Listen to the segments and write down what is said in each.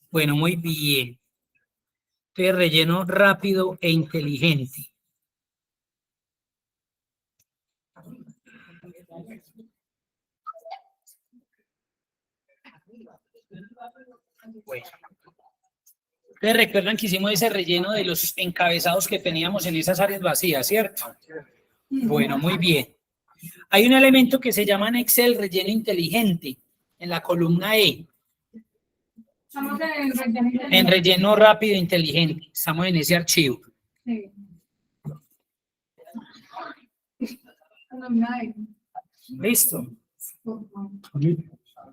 Bueno, muy bien. Entonces, relleno rápido e inteligente. Bueno. Ustedes recuerdan que hicimos ese relleno de los encabezados que teníamos en esas áreas vacías, ¿cierto? Bueno, muy bien. Hay un elemento que se llama en Excel relleno inteligente, en la columna E. Estamos en En relleno rápido e inteligente. Estamos en ese archivo. Sí. ¿Listo?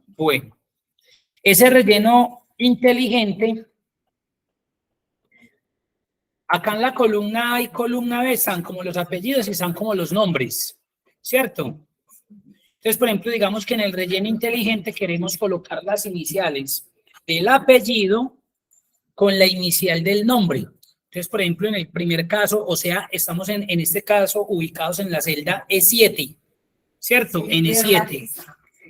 Bueno, ese relleno inteligente, acá en la columna A y columna B están como los apellidos y están como los nombres, ¿cierto? Entonces, por ejemplo, digamos que en el relleno inteligente queremos colocar las iniciales del apellido con la inicial del nombre. Entonces, por ejemplo, en el primer caso, o sea, estamos en este caso ubicados en la celda E7, ¿cierto? En E7.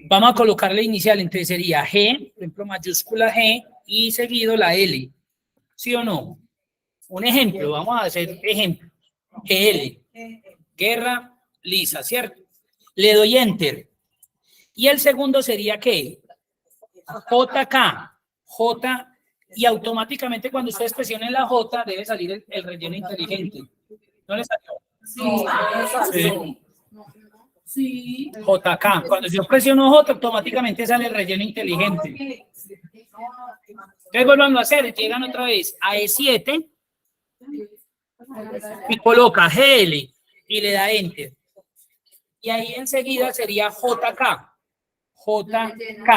Vamos a colocar la inicial, entonces sería G, por ejemplo, mayúscula G y seguido la L, ¿sí o no? Un ejemplo, vamos a hacer ejemplo. GL, Guerra Lisa, ¿cierto? Le doy Enter. Y el segundo sería ¿qué? JK, J, y automáticamente cuando ustedes presionen la J debe salir el relleno inteligente. ¿No le salió? Sí. Sí. JK. Cuando yo presiono J, automáticamente sale el relleno inteligente. Entonces vuelvan a hacer, llegan otra vez a E7 y coloca GL y le da Enter. Y ahí enseguida sería JK. JK.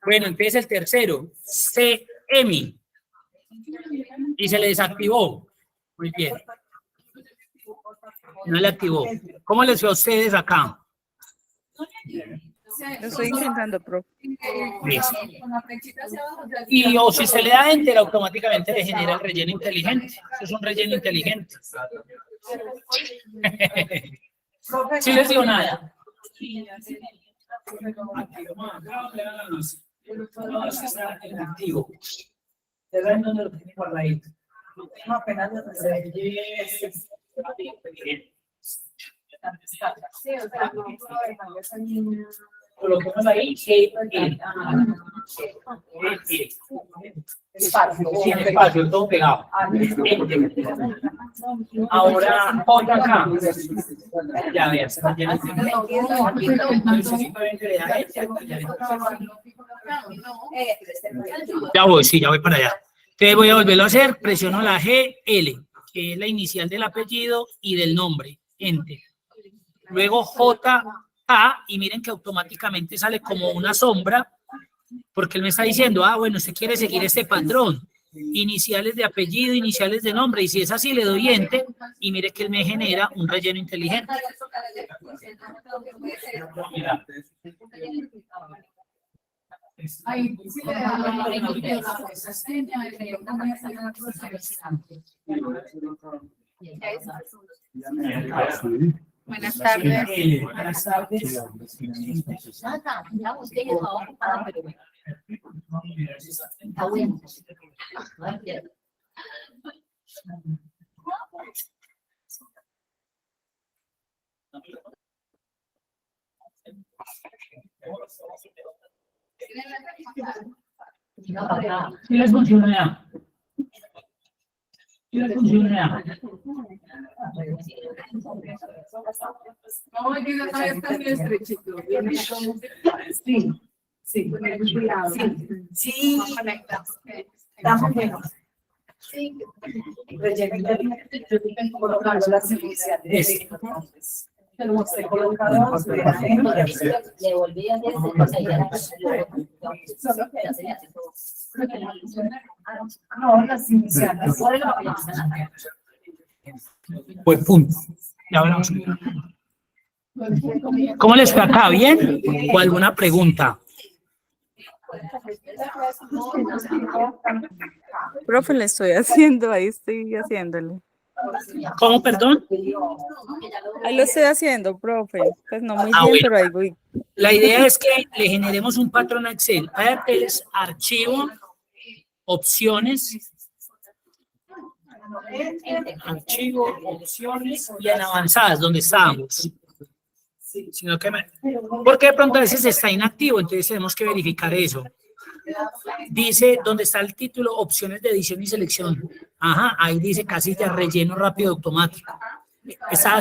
Bueno, empieza el tercero, CM. Y se le desactivó. Muy bien. No le activó. ¿Cómo les fue a ustedes acá? Lo estoy intentando, profe. Listo. Y o si se le da Enter, automáticamente le genera el relleno inteligente. Eso es un relleno inteligente. ¿Sí les digo nada? Activo. ¿Dónde lo tiene guardadito? Coloquemos ahí espacio, todo pegado. Ahora JK. Ya veas. Ya voy, sí, ya voy para allá. Entonces voy a volverlo a hacer, presiono la GL, que es la inicial del apellido y del nombre. Enter. Luego JK, y miren que automáticamente sale como una sombra, porque él me está diciendo, ah, bueno, usted quiere seguir este patrón. Iniciales de apellido, iniciales de nombre, y si es así, le doy Enter, y mire que él me genera un relleno inteligente. Mira. Ahí, sí, le da Buenas tardes. Buenas tardes. ¿Sí les funciona? ¿Sí les funciona? No, yo ya está muy estrechito. Sí, sí, cuidado. Sí, estamos buenos. Sí, relleno inteligente, yo tengo colocando las iniciales. Pero usted colocado, le volví a no, las iniciales. Pues punto. Ya hablamos. ¿Cómo les está acá? ¿Bien? ¿O alguna pregunta? Profe, le estoy haciendo, ahí estoy haciéndole. ¿Cómo, perdón? Ahí lo estoy haciendo, profe. Pues no muy bien, bueno. pero ahí voy. La idea es que le generemos un patrón a Excel. Es archivo, opciones, archivo, opciones y en avanzadas, donde estábamos. Sino que porque de pronto a veces está inactivo, entonces tenemos que verificar eso. Dice, donde está el título, opciones de edición y selección. Ajá, ahí dice casilla, relleno rápido automático. Está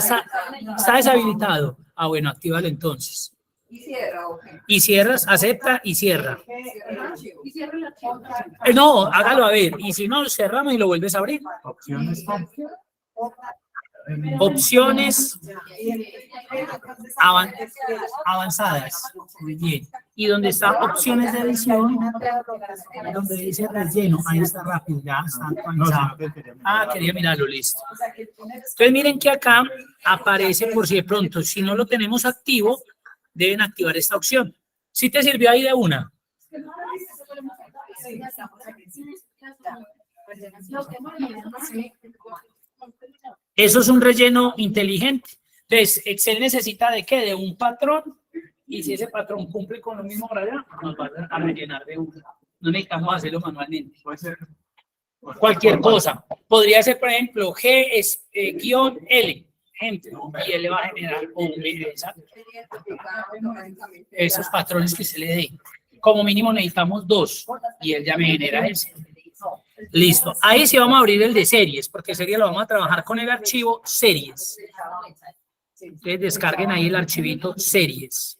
deshabilitado. Ah, bueno, actívalo entonces. Y cierras, acepta y cierra. No, hágalo a ver. Y si no, cerramos y lo vuelves a abrir. Opciones avanzadas. Muy bien. Y donde está opciones de edición, donde dice relleno, ahí está rápido, ya está actualizado. Ah, quería mirarlo, listo. Entonces miren que acá aparece por si de pronto, si no lo tenemos activo, deben activar esta opción. ¿Sí te sirvió ahí de una? Eso es un relleno inteligente. Entonces, Excel necesita de qué? De un patrón. Y si ese patrón cumple con lo mismo allá, nos va a rellenar de una. No necesitamos hacerlo manualmente. Cualquier cosa. Podría ser, por ejemplo, G es guión L. Ejemplo. Y él le va a generar un esos patrones que se le dé. Como mínimo necesitamos 2. Y él ya me genera ese. Listo. Ahí sí vamos a abrir el de series, porque serie lo vamos a trabajar con el archivo series. Entonces descarguen ahí el archivito series.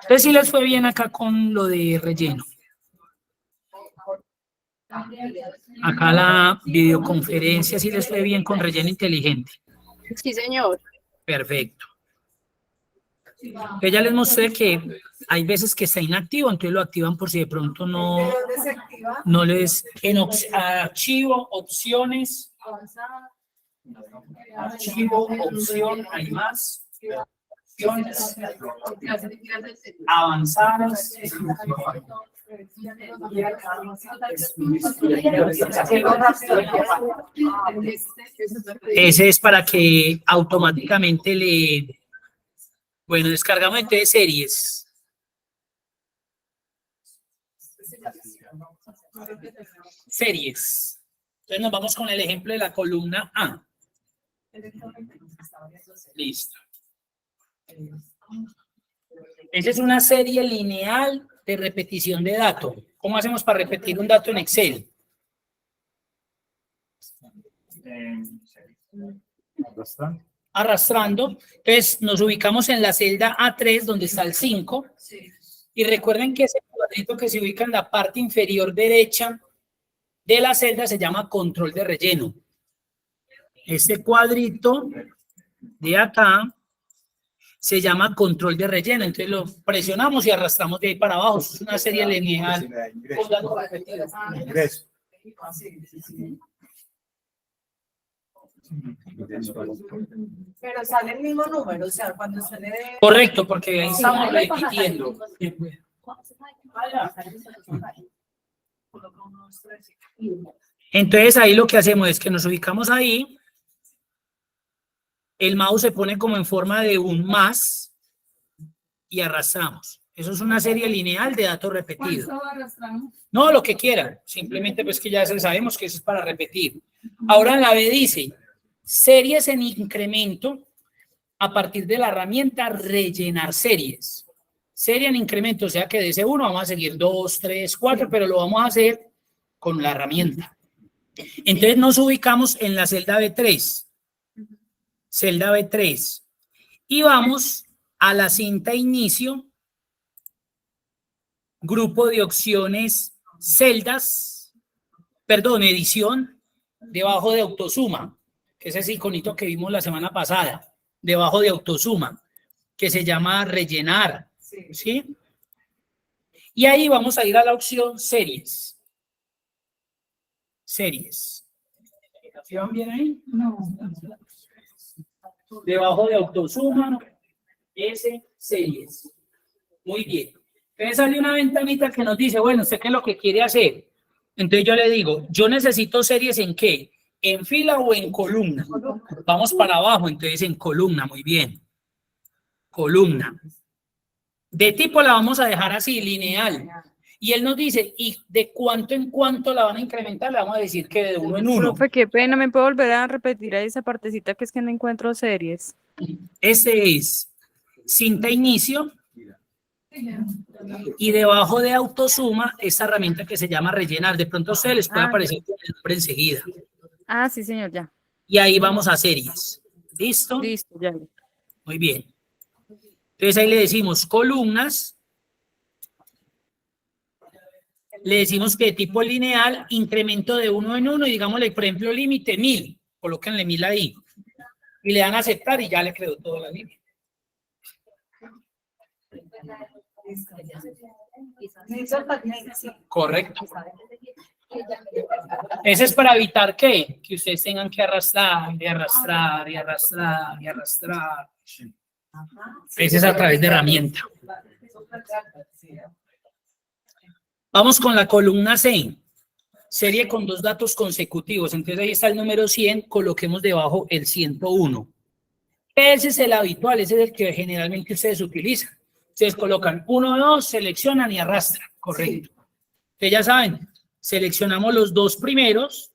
Entonces sí les fue bien acá con lo de relleno. Acá la videoconferencia sí les fue bien con relleno inteligente. Sí, señor. Perfecto. Ya les mostré que hay veces que está inactivo, entonces lo activan por si de pronto no les... En archivo, opciones, archivo, opción, hay más. Opciones, avanzadas. Ese es para que automáticamente le... Bueno, descargamos entonces series. Series. Entonces nos vamos con el ejemplo de la columna A. Listo. Esa es una serie lineal de repetición de datos. ¿Cómo hacemos para repetir un dato en Excel? Arrastrando. Entonces nos ubicamos en la celda A3 donde está el 5 y recuerden que ese cuadrito que se ubica en la parte inferior derecha de la celda se llama control de relleno. Este cuadrito de acá se llama control de relleno, entonces lo presionamos y arrastramos de ahí para abajo. Es una serie lineal con datos repetidos. Pero sale el mismo número, o sea, cuando sale de... Correcto, porque ahí estamos repitiendo. Entonces ahí lo que hacemos es que nos ubicamos ahí, el mouse se pone como en forma de un más y arrastramos. Eso es una serie lineal de datos repetidos. ¿Cuánto arrastramos? No, lo que quieran, simplemente pues que ya sabemos que eso es para repetir. Ahora en la B dice, series en incremento a partir de la herramienta rellenar series. Serie en incremento, o sea que de ese 1 vamos a seguir 2, 3, 4, pero lo vamos a hacer con la herramienta. Entonces nos ubicamos en la celda B3. Celda B3. Y vamos a la cinta inicio, grupo de opciones, celdas, perdón, edición, debajo de autosuma, que es ese iconito que vimos la semana pasada, debajo de autosuma, que se llama rellenar, ¿sí? Y ahí vamos a ir a la opción series. Series. ¿Sí van bien ahí? No. Debajo de autosuma, series. Muy bien. Entonces sale una ventanita que nos dice, bueno, ¿usted qué es lo que quiere hacer? Entonces yo le digo, yo necesito series ¿en qué? ¿En fila o en columna? Vamos para abajo, entonces en columna, muy bien. Columna. De tipo la vamos a dejar así, lineal. Y él nos dice, ¿y de cuánto en cuánto la van a incrementar? Le vamos a decir que de uno en uno. Profe, qué pena, ¿me puedo volver a repetir ahí esa partecita que es que no encuentro series? Ese es cinta inicio y debajo de autosuma esta herramienta que se llama rellenar. De pronto a ustedes les puede aparecer el nombre enseguida. Ah, sí, señor, ya. Y ahí vamos a series. ¿Listo? Listo, ya. Muy bien. Entonces ahí le decimos columnas. Le decimos que de tipo lineal, incremento de uno en uno, y digámosle, por ejemplo, límite 1000. Colóquenle 1000 ahí. Y le dan a aceptar y ya le quedó toda la línea. Correcto. Ese es para evitar que ustedes tengan que arrastrar y arrastrar y arrastrar y arrastrar. Ese es a través de herramienta. Vamos con la columna C. Serie con 2 datos consecutivos. Entonces ahí está el número 100, coloquemos debajo el 101. Ese es el habitual, ese es el que generalmente ustedes utilizan. Ustedes colocan 1, 2, seleccionan y arrastran. Correcto. Ustedes ya saben, seleccionamos los 2 primeros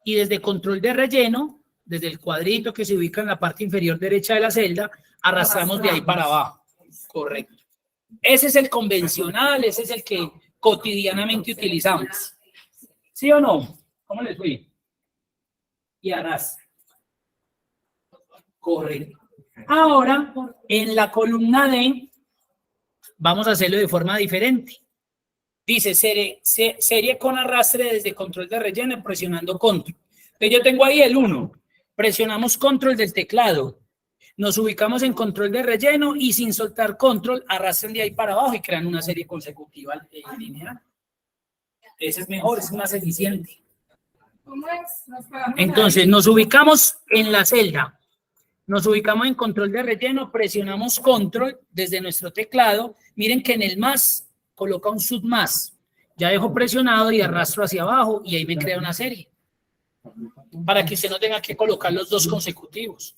y desde control de relleno, desde el cuadrito que se ubica en la parte inferior derecha de la celda, arrastramos de ahí para abajo. Correcto. Ese es el convencional, ese es el que cotidianamente utilizamos. ¿Sí o no? ¿Cómo les fui? Y arrastra. Correcto. Ahora, en la columna D, vamos a hacerlo de forma diferente. Dice serie con arrastre desde control de relleno presionando control. Entonces yo tengo ahí el 1. Presionamos control del teclado. Nos ubicamos en control de relleno y sin soltar control, arrastran de ahí para abajo y crean una serie consecutiva lineal. Ese es mejor, es más eficiente. ¿Cómo es? Nos pegamos Entonces nos ubicamos en la celda. Nos ubicamos en control de relleno, presionamos control desde nuestro teclado. Miren que en el más coloca un sub más. Ya dejo presionado y arrastro hacia abajo y ahí me crea una serie. Para que usted no tenga que colocar los 2 consecutivos.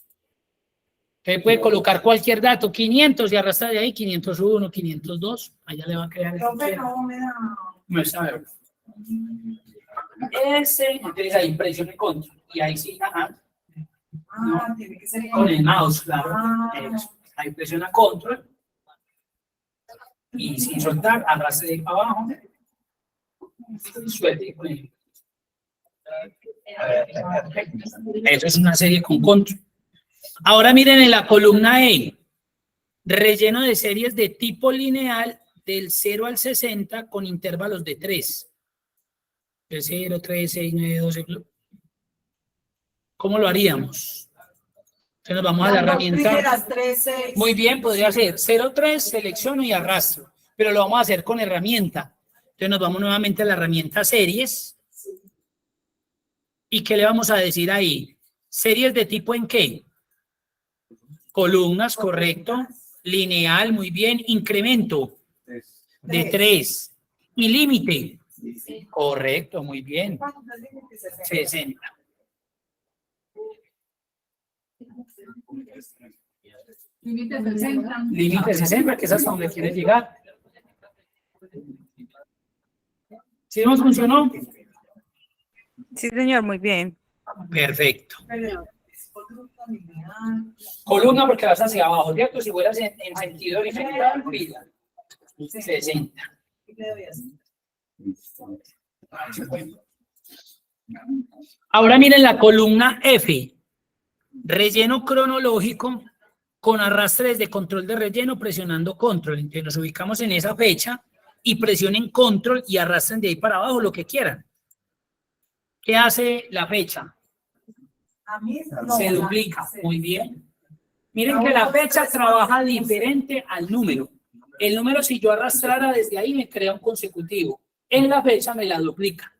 Usted puede colocar cualquier dato, 500 y arrastra de ahí, 501, 502. Allá le va a crear. No está bien. Ese, entonces ahí presione control. Y ahí sí, ajá. No, Tiene que ser con el mouse, claro. Ahí presiona control. Y sin soltar, arrastre de ahí para abajo. Suelte con él. Eso es una serie con control. Ahora miren en la columna E. Relleno de series de tipo lineal del 0 al 60 con intervalos de 3. De 0, 3, 6, 9, 12. ¿Cómo lo haríamos? Entonces nos vamos a la herramienta. Muy bien, podría ser 0, 3, selecciono y arrastro. Pero lo vamos a hacer con herramienta. Entonces nos vamos nuevamente a la herramienta series. ¿Y qué le vamos a decir ahí? ¿Series de tipo en qué? Columnas, correcto. Lineal, muy bien. Incremento de 3. Y límite. Correcto, muy bien. 60. límite 60. Límite 60, que es hasta donde quiere llegar. ¿Sí nos funcionó? Sí, señor, muy bien. Perfecto. Columna porque vas hacia abajo, ¿cierto? Si fueras en sentido diferencial, 60. Ahora miren la columna F. Relleno cronológico con arrastre desde control de relleno presionando control. Entonces nos ubicamos en esa fecha y presionen control y arrastren de ahí para abajo lo que quieran. ¿Qué hace la fecha? Se duplica. Muy bien. Miren que la fecha trabaja diferente al número. El número, si yo arrastrara desde ahí, me crea un consecutivo. En la fecha me la duplica.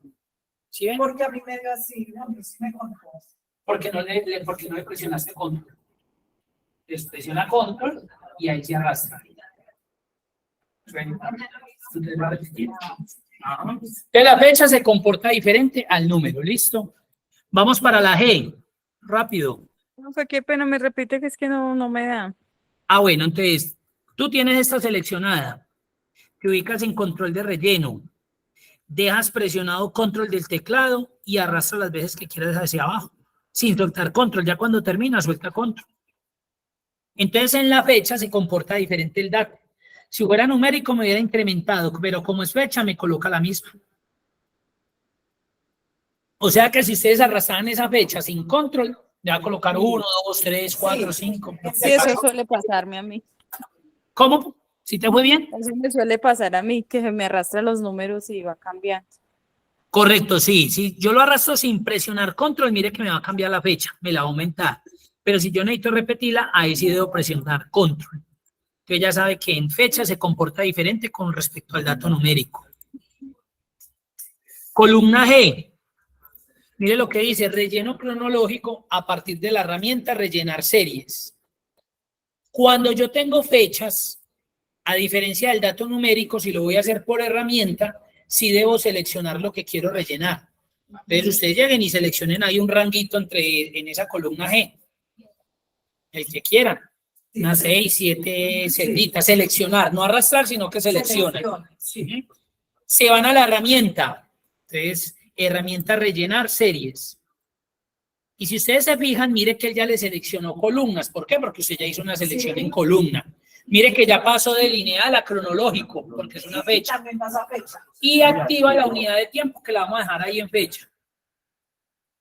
¿Sí ven? Porque a mí me dio así, ¿no? A mí sí me contó. Porque no le presionaste control. Les presiona control y ahí se arrastra. Entonces va a repetir. Que la fecha se comporta diferente al número. ¿Listo? Vamos para la G. Rápido. No sé qué pena, me repite que es que no me da. Ah, bueno, entonces Tú tienes esta seleccionada, te ubicas en control de relleno, dejas presionado control del teclado y arrastras las veces que quieras hacia abajo, sin soltar control. Ya cuando termina, suelta control. Entonces en la fecha se comporta diferente el dato. Si fuera numérico me hubiera incrementado, pero como es fecha me coloca la misma. O sea que si ustedes arrastraran esa fecha sin control, le va a colocar 1, 2, 3, 4, 5. Sí, eso suele pasarme a mí. ¿Cómo? ¿Sí te fue bien? Eso me suele pasar a mí, que se me arrastra los números y va cambiando. Correcto, sí. Si yo lo arrastro sin presionar control, mire que me va a cambiar la fecha, me la va a aumentar. Pero si yo necesito repetirla, ahí sí debo presionar control. Entonces ya sabe que en fecha se comporta diferente con respecto al dato numérico. Columna G. Mire lo que dice, relleno cronológico a partir de la herramienta rellenar series. Cuando yo tengo fechas, a diferencia del dato numérico, si lo voy a hacer por herramienta, sí debo seleccionar lo que quiero rellenar. Entonces ustedes lleguen y seleccionen ahí un ranguito en esa columna G. El que quieran. Unas 6, 7 celditas. Seleccionar, no arrastrar, sino que seleccionen. Sí. Se van a la herramienta. Entonces, herramienta rellenar series. Y si ustedes se fijan, mire que él ya le seleccionó columnas. ¿Por qué? Porque usted ya hizo una selección en columna. Mire que ya pasó de lineal a cronológico, porque es una fecha. También pasa fecha. Y activa la unidad de tiempo que la vamos a dejar ahí en fecha.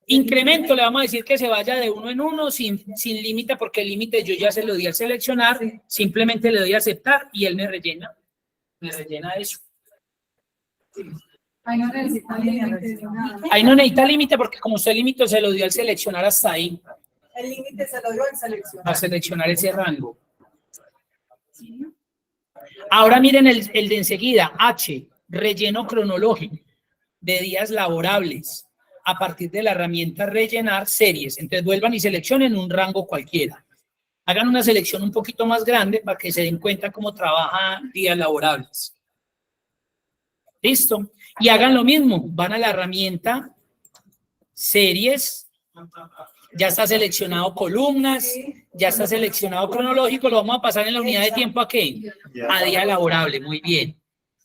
Incremento, le vamos a decir que se vaya de 1 en 1 sin límite, porque el límite yo ya se lo di al seleccionar, simplemente le doy a aceptar y él me rellena eso. Ahí no necesita límite. Ahí no necesita límite porque como usted el límite se lo dio al seleccionar hasta ahí, El límite se lo dio al seleccionar. a seleccionar ese rango. Ahora miren el de enseguida, H, relleno cronológico de días laborables a partir de la herramienta rellenar series. Entonces vuelvan y seleccionen un rango cualquiera. Hagan una selección un poquito más grande para que se den cuenta cómo trabaja días laborables. ¿Listo? Y hagan lo mismo. Van a la herramienta series. Ya está seleccionado columnas. Ya está seleccionado cronológico. Lo vamos a pasar en la unidad de tiempo ¿a qué? A día laborable. Muy bien.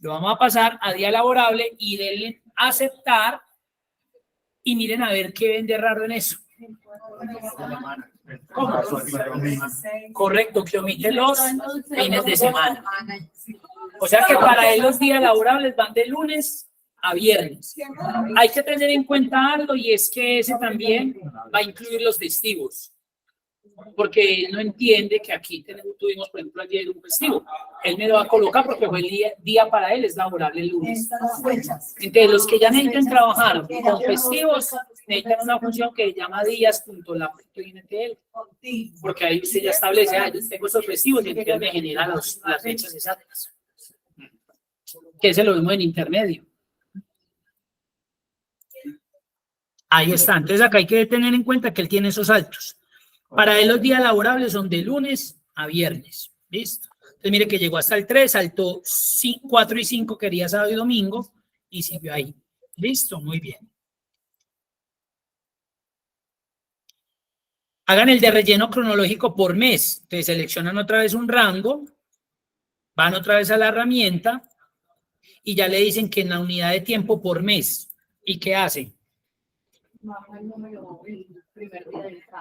Lo vamos a pasar a día laborable y denle aceptar. Y miren a ver qué ven de raro en eso. ¿Cómo? Correcto, que omite los fines de semana. O sea que para él los días laborables van de lunes a viernes. Hay que tener en cuenta algo y es que ese también va a incluir los festivos. Porque él no entiende que aquí tuvimos, por ejemplo, ayer un festivo. Él me lo va a colocar porque fue el día para él es laborable el lunes. Entonces, los que ya necesitan trabajar con festivos, necesitan una función que se llama días.la.intl, porque ahí usted ya establece, yo tengo estos festivos y entonces me genera las fechas exactas. Que ese lo vemos en intermedio. Ahí está. Entonces, acá hay que tener en cuenta que él tiene esos saltos. Para él los días laborables son de lunes a viernes. ¿Listo? Entonces mire que llegó hasta el 3, saltó 4 y 5, quería sábado y domingo y siguió ahí. ¿Listo? Muy bien. Hagan el de relleno cronológico por mes. Entonces seleccionan otra vez un rango, van otra vez a la herramienta y ya le dicen que en la unidad de tiempo por mes. ¿Y qué hacen?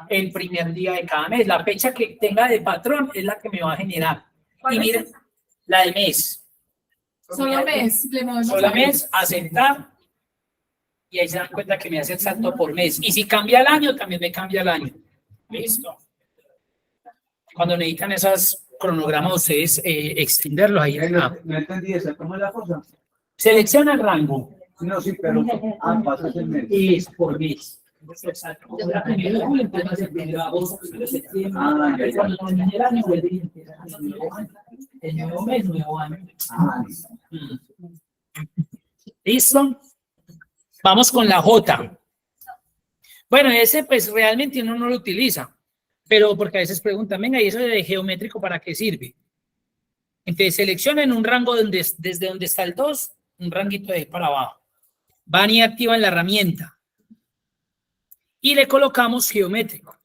El primer día de cada mes. La fecha que tenga de patrón es la que me va a generar. Y miren, la de mes. Solo mes. Solo mes, aceptar. Y ahí se dan cuenta que me hace el salto por mes. Y si cambia el año, también me cambia el año. ¿Listo? Cuando necesitan esos cronogramas, ustedes extenderlos ahí. No entendí eso. ¿Cómo es la cosa? Selecciona el rango. No, sí, pero pasas el mes. Y es por mes. Exacto. Entonces, el primero de agosto, primero de septiembre, cuando termine el año, vuelve y empieza el nuevo mes, nuevo año. ¿Listo? Vamos con la J. Bueno, ese pues realmente uno no lo utiliza, pero porque a veces preguntan, venga, ¿y eso de geométrico para qué sirve? Entonces seleccionen un rango desde donde está el 2, un ranguito de ahí para abajo. Van y activan la herramienta. Y le colocamos geométrico.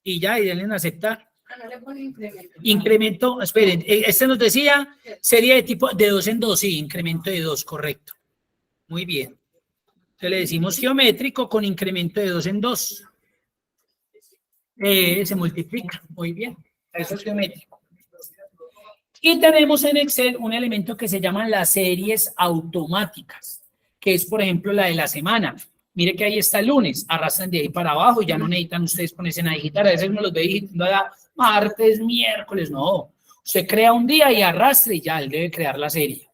Y ya, y denle en aceptar. No le pone incremento. Incremento, esperen, este nos decía serie de tipo de 2 en 2, sí, incremento de 2, correcto. Muy bien. Entonces le decimos geométrico con incremento de 2 en 2. Se multiplica, muy bien. Eso es geométrico. Y tenemos en Excel un elemento que se llaman las series automáticas, que es, por ejemplo, la de la semana. Mire que ahí está el lunes, arrastran de ahí para abajo y ya no necesitan ustedes ponerse a digitar. A veces uno los ve digitando martes, miércoles, no. Usted crea un día y arrastra y ya, él debe crear la serie.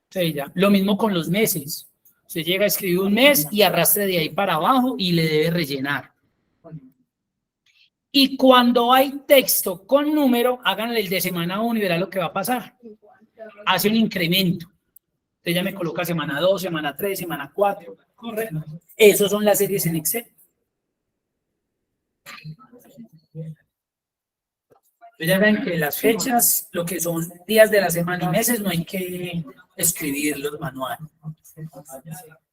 Sí, ya. Lo mismo con los meses. Usted llega a escribir un mes y arrastre de ahí para abajo y le debe rellenar. Y cuando hay texto con número, háganle el de semana 1 y verá lo que va a pasar. Hace un incremento. Usted ya me coloca semana 2, semana 3, semana 4. Correcto. Esas son las series en Excel. Ya ven que las fechas, lo que son días de la semana y meses, no hay que escribirlos manual.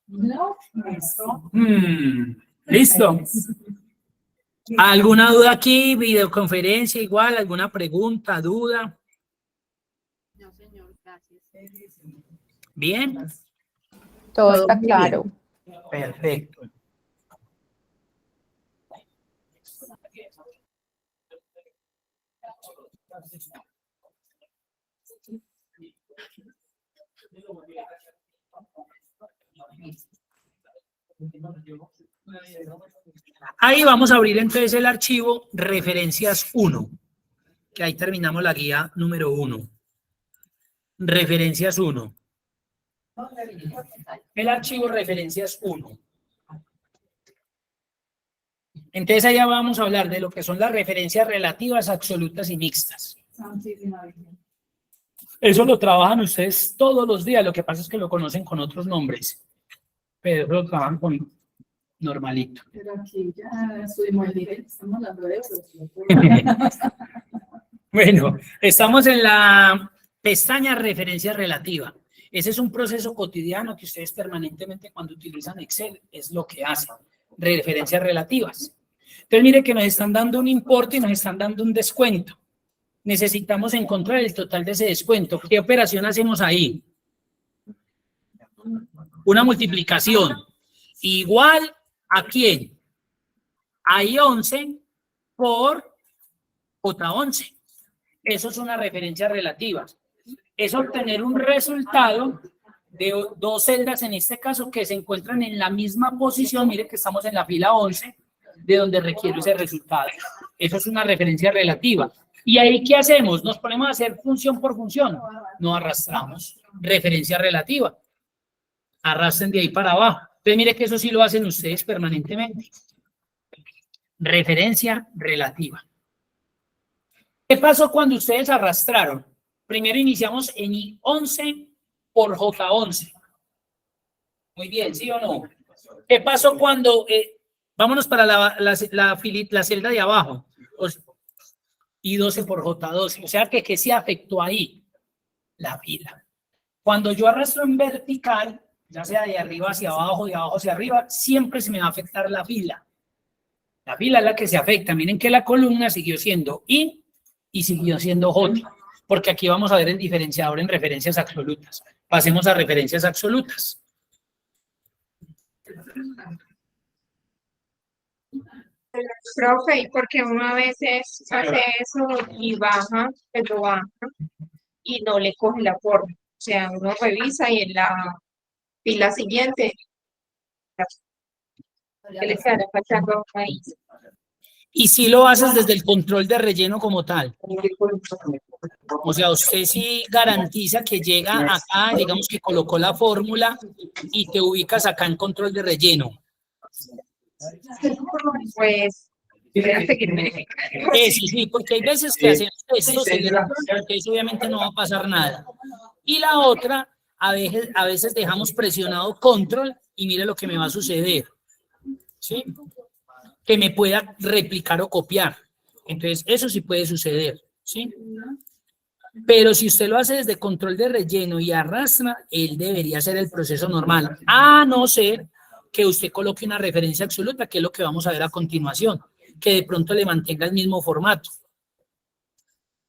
No, listo. ¿Listo? ¿Alguna duda aquí? ¿Videoconferencia igual? ¿Alguna pregunta, duda? No, señor, gracias. ¿Bien? Todo está claro. Perfecto. Ahí vamos a abrir entonces el archivo referencias 1, que ahí terminamos la guía número 1. Referencias 1. El archivo referencias 1. Entonces allá vamos a hablar de lo que son las referencias relativas, absolutas y mixtas. Eso lo trabajan ustedes todos los días, lo que pasa es que lo conocen con otros nombres, pero lo trabajan con normalito. Pero aquí ya estuvimos en directo, estamos hablando de euros. Bueno, estamos en la pestaña referencia relativa. Ese es un proceso cotidiano que ustedes permanentemente cuando utilizan Excel es lo que hacen, referencias relativas. Entonces mire que nos están dando un importe y nos están dando un descuento. Necesitamos encontrar el total de ese descuento. ¿Qué operación hacemos ahí? Una multiplicación. ¿Igual a quién? A I11 por J11. Eso es una referencia relativa. Es obtener un resultado de dos celdas, en este caso, que se encuentran en la misma posición. Mire que estamos en la fila 11, de donde requiero ese resultado. Eso es una referencia relativa. ¿Y ahí qué hacemos? ¿Nos ponemos a hacer función por función? No arrastramos. Referencia relativa. Arrastren de ahí para abajo. Entonces, mire que eso sí lo hacen ustedes permanentemente. Referencia relativa. ¿Qué pasó cuando ustedes arrastraron? Primero iniciamos en I11 por J11. Muy bien, ¿sí o no? ¿Qué pasó cuando... vámonos para la celda de abajo. I12 por J12. O sea que ¿qué se afectó ahí? La fila. Cuando yo arrastro en vertical, ya sea de arriba hacia abajo, de abajo hacia arriba, siempre se me va a afectar la fila. La fila es la que se afecta. Miren que la columna siguió siendo I y siguió siendo J. Porque aquí vamos a ver el diferenciador en referencias absolutas. Pasemos a referencias absolutas. Profe, ¿y por qué uno a veces hace eso y baja, pero baja y no le coge la forma? O sea, uno revisa y en la fila siguiente que le estará faltando ahí. Y si lo haces desde el control de relleno como tal. O sea, usted sí garantiza que llega acá, digamos que colocó la fórmula y te ubicas acá en control de relleno. Pues, voy a seguir verificando. Sí, porque hay veces que hacen esto, eso obviamente no va a pasar nada. Y la otra, a veces dejamos presionado control y mire lo que me va a suceder. ¿Sí? Que me pueda replicar o copiar. Entonces, eso sí puede suceder, ¿sí? Pero si usted lo hace desde control de relleno y arrastra, él debería hacer el proceso normal, a no ser que usted coloque una referencia absoluta, que es lo que vamos a ver a continuación, que de pronto le mantenga el mismo formato.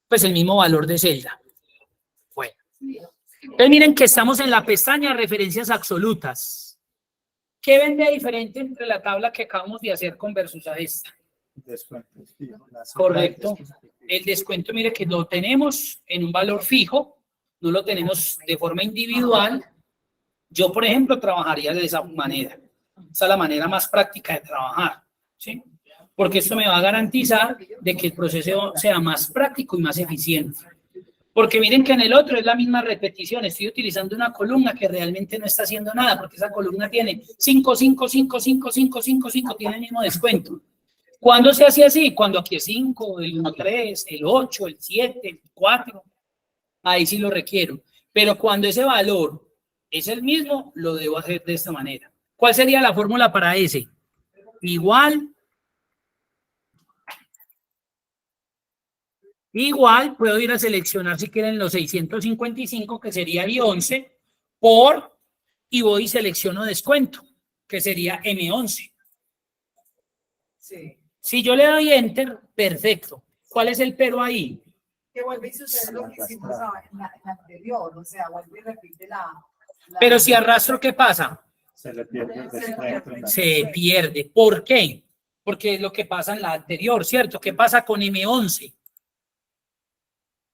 pues el mismo valor de celda. Bueno, entonces miren que estamos en la pestaña referencias absolutas. ¿Qué ven de diferente entre la tabla que acabamos de hacer con versus a esta? Correcto. El descuento, mire que lo tenemos en un valor fijo, no lo tenemos de forma individual. Yo, por ejemplo, trabajaría de esa manera. Esa es la manera más práctica de trabajar, ¿sí? Porque esto me va a garantizar de que el proceso sea más práctico y más eficiente. Porque miren que en el otro es la misma repetición. Estoy utilizando una columna que realmente no está haciendo nada, porque esa columna tiene 5, 5, 5, 5, 5, 5, 5, tiene el mismo descuento. ¿Cuándo se hace así? Cuando aquí es 5, el 1, 3, el 8, el 7, el 4. Ahí sí lo requiero. Pero cuando ese valor es el mismo, lo debo hacer de esta manera. ¿Cuál sería la fórmula para ese? Igual, puedo ir a seleccionar si quieren los 655, que sería I11, y voy y selecciono descuento, que sería M11. Sí. Si yo le doy Enter, perfecto. ¿Cuál es el pero ahí? Que vuelve y sucede lo que hicimos en la anterior, o sea, vuelve y repite la Pero si arrastro, ¿qué pasa? Se le pierde el descuento. Se pierde. ¿Por qué? Porque es lo que pasa en la anterior, ¿cierto? ¿Qué pasa con M11?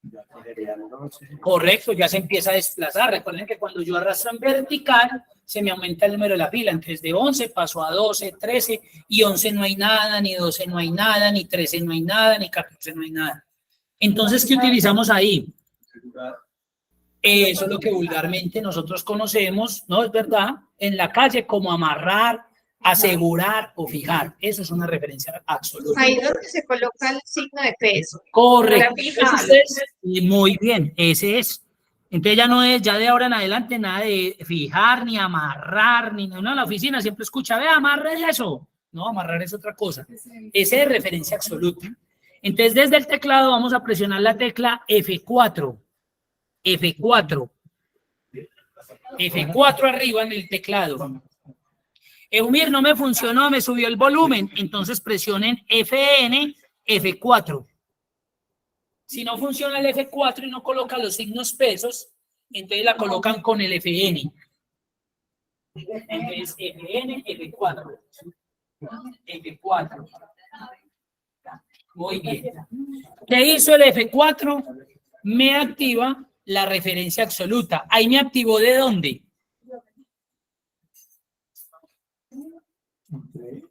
Ya sería el 12. Correcto, ya se empieza a desplazar. Recuerden que cuando yo arrastro en vertical, se me aumenta el número de la fila. Entonces de 11 pasó a 12, 13, y 11 no hay nada, ni 12 no hay nada, ni 13 no hay nada, ni 14 no hay nada. Entonces, ¿qué utilizamos ahí? Eso es lo que vulgarmente nosotros conocemos, ¿no es verdad? En la calle como amarrar, asegurar o fijar. Eso es una referencia absoluta. Ahí es donde se coloca el signo de peso. Correcto. Para fijar. Ese es, muy bien, ese es. Entonces ya no es, ya de ahora en adelante, nada de fijar, ni amarrar, ni uno en la oficina siempre escucha, ve, amarre eso. No, amarrar es otra cosa. Ese es referencia absoluta. Entonces desde el teclado vamos a presionar la tecla F4. F4. F4 arriba en el teclado. Eumir, no me funcionó, me subió el volumen. Entonces presionen FN, F4. Si no funciona el F4 y no coloca los signos pesos, entonces la colocan con el FN. Entonces FN, F4. F4. Muy bien. ¿Qué hizo el F4? Me activa la referencia absoluta. Ahí me activó ¿de dónde?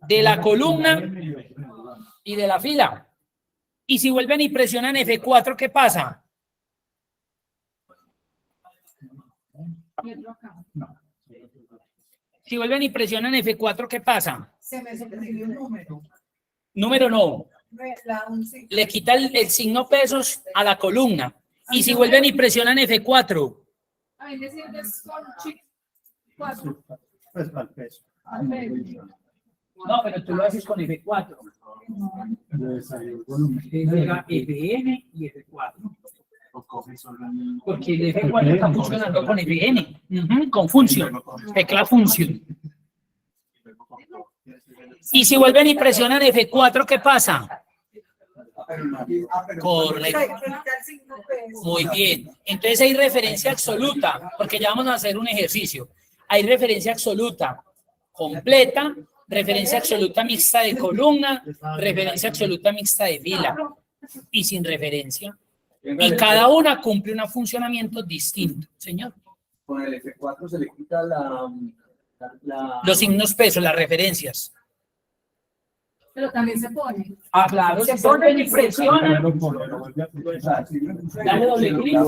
De la columna y de la fila. Y si vuelven y presionan F4, ¿qué pasa? Si vuelven y presionan F4, ¿qué pasa? Se me suprimió un número. Número no. Un signo. Le quita el signo pesos a la columna. Y si vuelven y presionan F4. A mí me sirves con chip 4. Pues para el peso. No, pero tú lo haces con F4. Debe salir el volumen. Llega FN y F4. O coge solamente. Porque el F4 está funcionando con FN. Con función. Tecla función. Y si vuelven y presionan F4, ¿qué pasa? Correcto. Muy bien. Entonces hay referencia absoluta, porque ya vamos a hacer un ejercicio. Hay referencia absoluta completa, referencia absoluta mixta de columna, referencia absoluta mixta de fila y sin referencia. Y cada una cumple un funcionamiento distinto, señor. Con el F4 se le quita Los signos pesos, las referencias. Pero también se pone. Ah, claro, se ponen y presionan. Dale doble clic.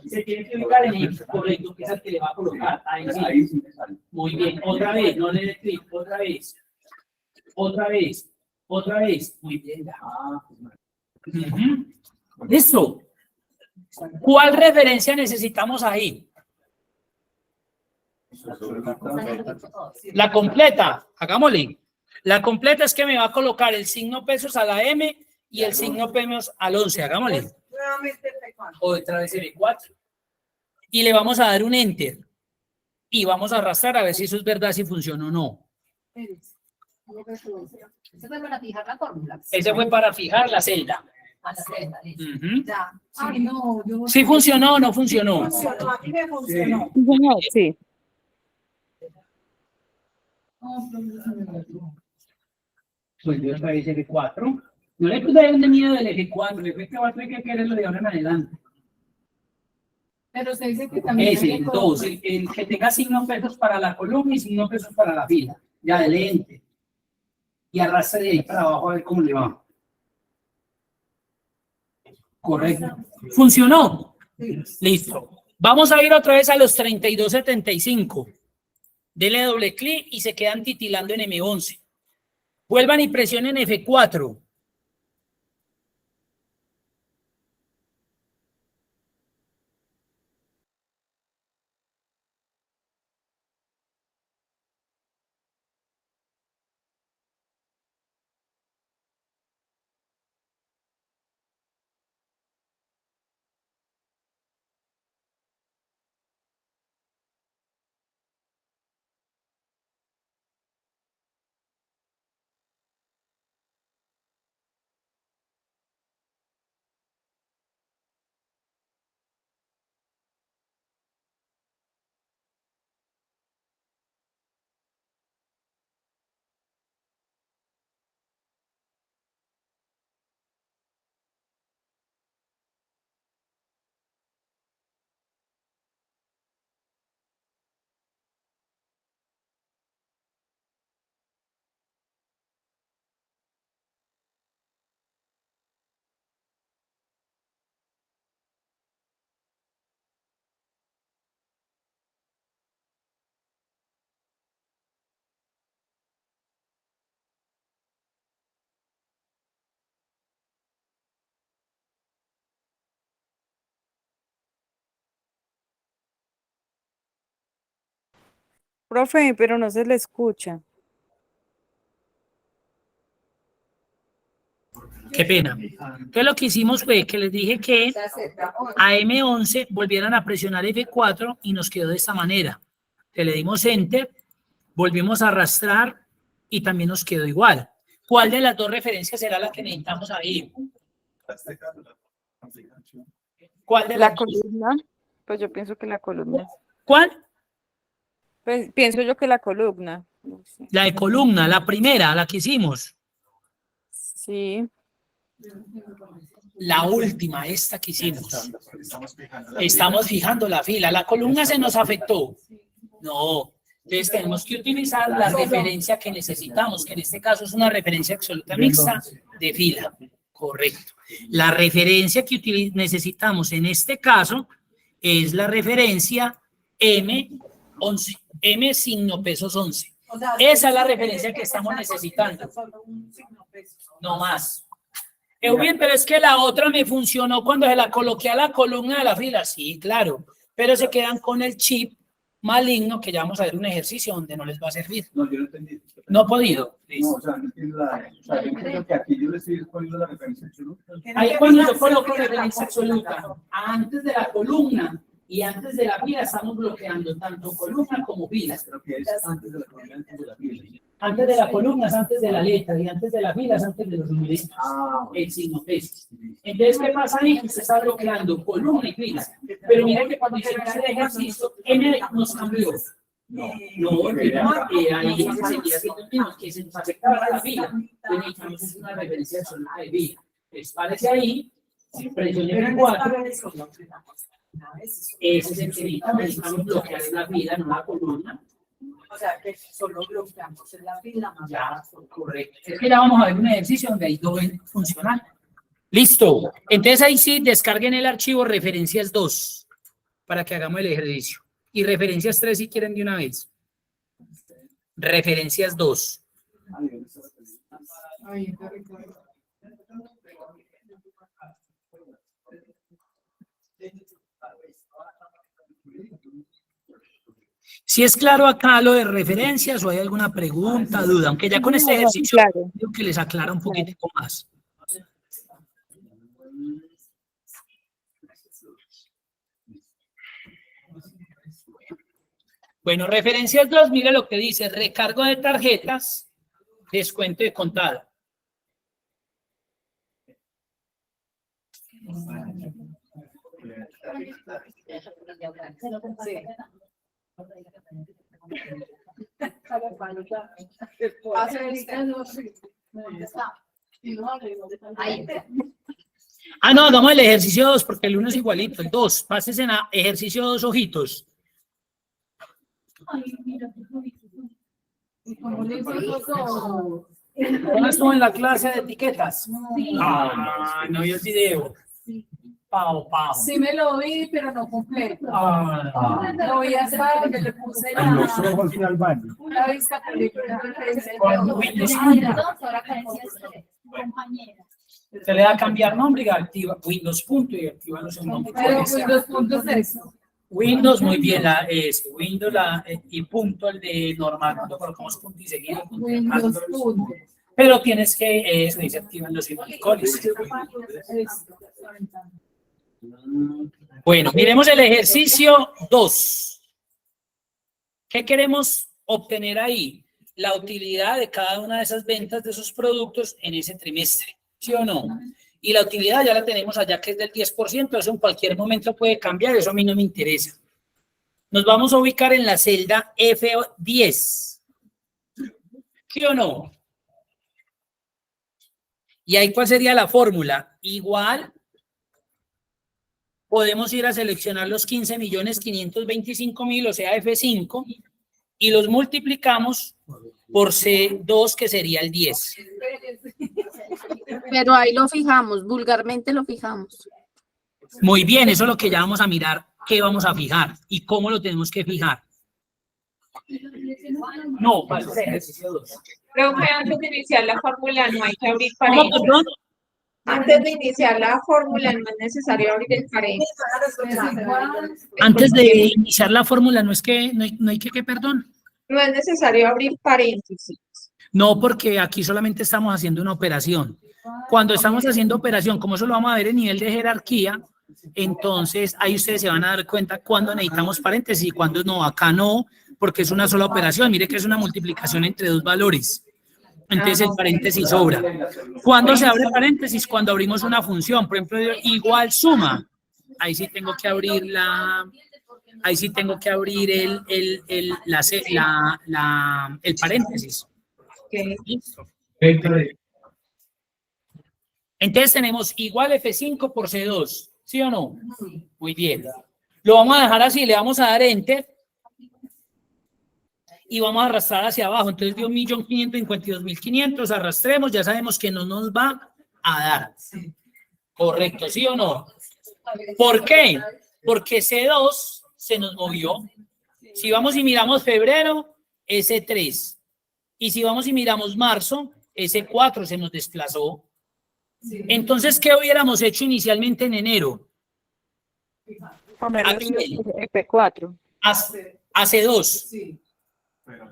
Se tiene que ubicar en el correcto, que es el que le va a colocar. Ahí sí. Ahí sí me sale. Muy bien. Otra vez, no le dé clic. Otra vez. Otra vez. Otra vez. Muy bien. Listo. ¿Cuál referencia necesitamos ahí? La completa. Hagámosle. La completa es que me va a colocar el signo pesos a la M y el signo pesos al 11. Hagámosle. Nuevamente F4. Otra vez F4. Y le vamos a dar un Enter. Y vamos a arrastrar a ver si eso es verdad, si funciona o no. Ese fue para fijar la fórmula. Ese fue para fijar la celda. A la Z, listo. Ujú. Ya. Ay, no, yo. ¿Sí funcionó o no funcionó? Funcionó, a mí me funcionó. Sí. Pues yo otra vez F4. No le puse de miedo del F4. El F4 hay que quererlo de ahora en adelante. Pero se dice que también. Ese, el 2, el que tenga signos pesos para la columna y signos pesos para la fila. Ya de lente. Y arrastre de ahí para abajo a ver cómo le va. Correcto. ¿Funcionó? Listo. Vamos a ir otra vez a los 3275. Dele doble clic y se quedan titilando en M11. Vuelvan y presionen F4. Profe, pero no se le escucha. Qué pena. Entonces lo que hicimos fue que les dije que Se aceptamos. a M11 volvieran a presionar F4 y nos quedó de esta manera. Que le dimos Enter, volvimos a arrastrar y también nos quedó igual. ¿Cuál de las dos referencias será la que necesitamos ahí? ¿Cuál de La las dos? columna, pues yo pienso que la columna. ¿Cuál? Pues pienso yo que la columna. No sé. La de columna, la primera, la que hicimos. Sí. La última, esta que hicimos. Estamos fijando la fila. La columna se nos afectó. No. Entonces tenemos que utilizar la referencia que necesitamos, que en este caso es una referencia absoluta mixta de fila. Correcto. La referencia que necesitamos en este caso es la referencia M11. M signo pesos 11. O sea, Esa es la referencia que estamos necesitando. Solo un signo peso. No más. Bien, pero es que la otra me funcionó cuando se la coloqué a la columna de la fila. Sí, claro. Pero se quedan con el chip maligno que ya vamos a ver un ejercicio donde no les va a servir. No, yo no entendí. No he podido. No, o sea, no entiendo yo entiendo que aquí yo le estoy poniendo la referencia absoluta. Ahí cuando yo coloco referencia absoluta, antes de la columna y antes de la fila estamos bloqueando tanto columna como filas. Creo que es antes de la columna, antes de la fila. Antes de la columna es antes de la letra y antes de la fila es antes de los numeritos. Ah, El signo pesos. Entonces, ¿qué pasa ahí? Usted está bloqueando columna y fila. Pero mira que cuando hicimos el ejercicio, N nos cambió. No, ahí seguía siendo el mismo, que se nos afectaba la fila. Entonces necesitamos una referencia absoluta de fila. Les parece ahí, presione F4. Ese es el que necesitamos bloquear en la fila, no la columna. O sea, que solo bloqueamos en la fila más. Ya, correcto. Es que ya vamos a ver un ejercicio donde hay doble funcional. Listo. Entonces ahí sí, descarguen el archivo referencias 2 para que hagamos el ejercicio. Y referencias 3 si quieren de una vez. Referencias 2. Ay, está rico. Si es claro acá lo de referencias o hay alguna pregunta, duda, aunque ya con este ejercicio Claro. creo que les aclara un poquito más. Bueno, referencias 2, mira lo que dice, recargo de tarjetas, descuento de contado. Ah, no, hagamos el ejercicio 2 porque el 1 es igualito, el 2. Pases en ejercicio 2 ojitos. ¿Cómo estuvo en la clase de etiquetas? Ah, no vio el video. Pau. Sí me lo vi, pero no completo. Ah, Lo vi hasta donde le puse Los ojos y al baño. la vista película. con Windows. Se le da a cambiar nombre y activa Windows punto y activa los nombres. Pero pues los puntos de eso. Windows, muy bien, Windows y punto el de normal, cuando colocamos punto y seguido. Windows punto. Pero tienes que, se dice activan los emoticones. Bueno, miremos el ejercicio 2. ¿Qué queremos obtener ahí? La utilidad de cada una de esas ventas de esos productos en ese trimestre, ¿sí o no? Y la utilidad ya la tenemos allá, que es del 10%, eso en cualquier momento puede cambiar, eso a mí no me interesa. Nos vamos a ubicar en la celda F10, ¿sí o no? Y ahí, ¿cuál sería la fórmula? Igual, podemos ir a seleccionar los 15.525.000, o sea, F5, y los multiplicamos por C2, que sería el 10. Pero ahí lo fijamos, vulgarmente lo fijamos. Muy bien, eso es lo que ya vamos a mirar, qué vamos a fijar y cómo lo tenemos que fijar. No, para el ejercicio 2. Creo que antes de iniciar la fórmula no hay que abrir ¿Cómo, paréntesis. perdón? Antes de iniciar la fórmula no es necesario abrir el paréntesis. Antes de iniciar la fórmula, no hay que, perdón. No es necesario abrir paréntesis. No, porque aquí solamente estamos haciendo una operación. Cuando estamos haciendo operación, como eso lo vamos a ver en nivel de jerarquía, entonces ahí ustedes se van a dar cuenta cuando necesitamos paréntesis y cuando no. Acá no, porque es una sola operación. Mire que es una multiplicación entre dos valores. Entonces el paréntesis sobra. ¿Cuándo se abre paréntesis? Cuando abrimos una función, por ejemplo, igual suma. Ahí sí tengo que abrir el paréntesis. Okay. Listo. Entonces tenemos igual F5 por C2, ¿sí o no? Muy bien. Lo vamos a dejar así, le vamos a dar Enter y vamos a arrastrar hacia abajo. Entonces dio 1.552.500, arrastremos, ya sabemos que no nos va a dar. Correcto, ¿sí o no? ¿Por qué? Porque C2 se nos movió. Si vamos y miramos febrero, S3. Y si vamos y miramos marzo, S4 se nos desplazó. Entonces, ¿qué hubiéramos hecho inicialmente en enero? Aquí, F4. a C2.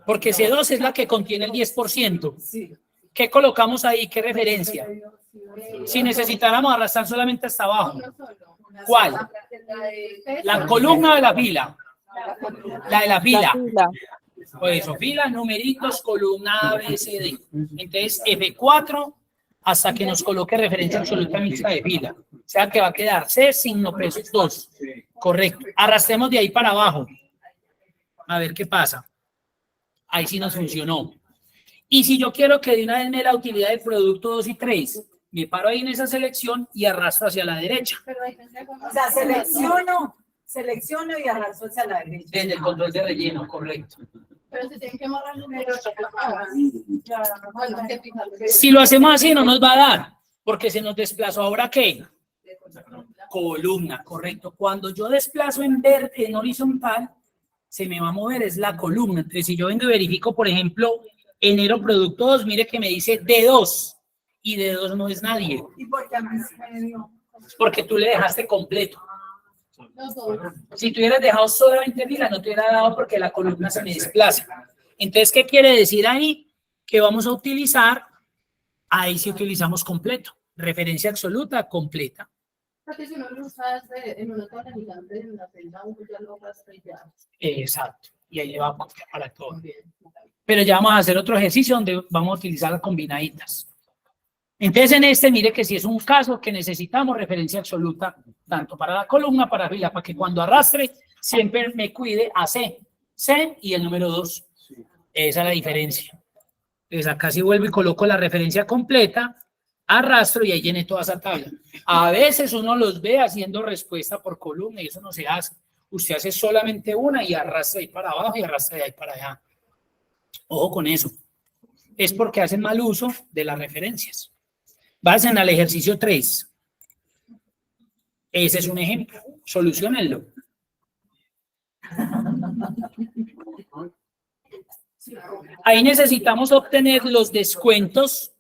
Porque C2 es la que contiene el 10%. ¿Qué colocamos ahí? ¿Qué referencia? Si necesitáramos arrastrar solamente hasta abajo. ¿Cuál? ¿La columna de la fila? La de la fila. Pues eso, fila, numeritos, columna A, B, C, D. Entonces, F4 hasta que nos coloque referencia absoluta mixta de fila. O sea que va a quedar C, signo pesos 2. Correcto. Arrastremos de ahí para abajo. A ver qué pasa. Ahí sí nos funcionó. Y si yo quiero que de una vez me dé la utilidad del producto 2 y 3, me paro ahí en esa selección y arrastro hacia la derecha. O sea, selecciono y arrastro hacia la derecha. Desde el control de relleno, correcto. Pero se tienen que borrar números. Si lo hacemos así, no nos va a dar, porque se nos desplazó ahora ¿qué? Columna, correcto. Cuando yo desplazo en verde, en horizontal, se me va a mover, es la columna. Entonces, si yo vengo y verifico, por ejemplo, enero producto 2, mire que me dice D2, y D2 no es nadie. ¿Y por qué a mí se me dio? Porque tú le dejaste completo. Si tú hubieras dejado solamente fila, no te hubiera dado porque la columna se me desplaza. Entonces, ¿qué quiere decir ahí? Que vamos a utilizar, ahí sí utilizamos completo. Referencia absoluta, completa. Porque si no lo usas en una tabla gigante, en la celda, ya lo arrastra y ya. Exacto. Y ahí le va a copiar para todo. Pero ya vamos a hacer otro ejercicio donde vamos a utilizar las combinaditas. Entonces, en este, mire que si es un caso que necesitamos referencia absoluta, tanto para la columna, para fila, para que cuando arrastre, siempre me cuide a C y el número 2. Esa es la diferencia. Entonces, acá sí vuelvo y coloco la referencia completa, arrastro y ahí llené toda esa tabla. A veces uno los ve haciendo respuesta por columna y eso no se hace. Usted hace solamente una y arrastra ahí para abajo y arrastra de ahí para allá. Ojo con eso. Es porque hacen mal uso de las referencias. Vayan al ejercicio 3. Ese es un ejemplo. Soluciónenlo. Ahí necesitamos obtener los descuentos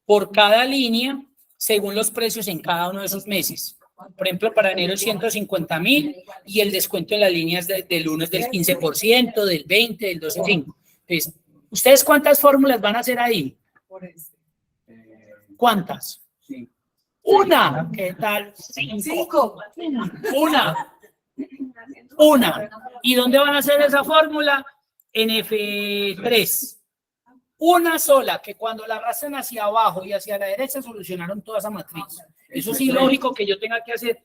por cada línea según los precios en cada uno de esos meses. Por ejemplo, para enero es 150.000 y el descuento en las líneas del 1 es del 15%, del 20%, del 12,5%. Entonces, ¿ustedes cuántas fórmulas van a hacer ahí? ¿Cuántas? Una. ¿Qué tal? 5. Una. ¿Y dónde van a hacer esa fórmula? En F3. Una sola, que cuando la arrastren hacia abajo y hacia la derecha solucionaron toda esa matriz. Eso sí, lógico que yo tenga que hacer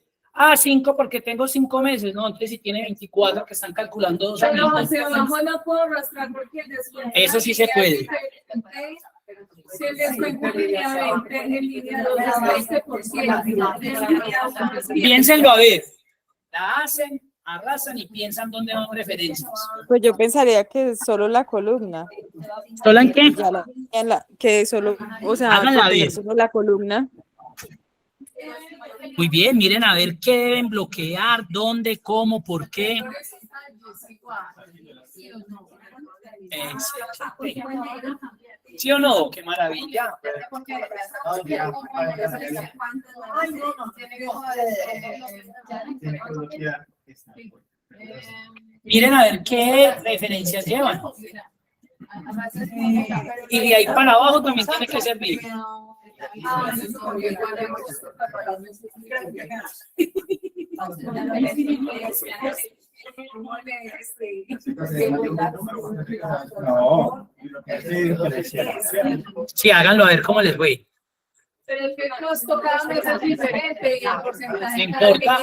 5 porque tengo 5 meses, ¿no? Entonces si tiene 24 que están calculando 2 años. Pero hacia abajo no puedo arrastrar porque el descuento. Eso sí se puede. Si el descuento en línea 20, en línea 2 es 20%. Piénsenlo a ver. La hacen, arrasan y piensan dónde van referencias. Pues yo pensaría que solo la columna. ¿Solo en qué? Que solo, o sea, Háganla que bien. solo la columna. Muy bien, miren a ver qué deben bloquear, dónde, cómo, por qué. ¿Sí o no? ¡Qué maravilla! Miren a ver qué referencias llevan. Y de ahí para abajo también tiene que servir. Sí, háganlo a ver cómo les fue. Pero el que costó cada mes es diferente y el porcentaje. No importa,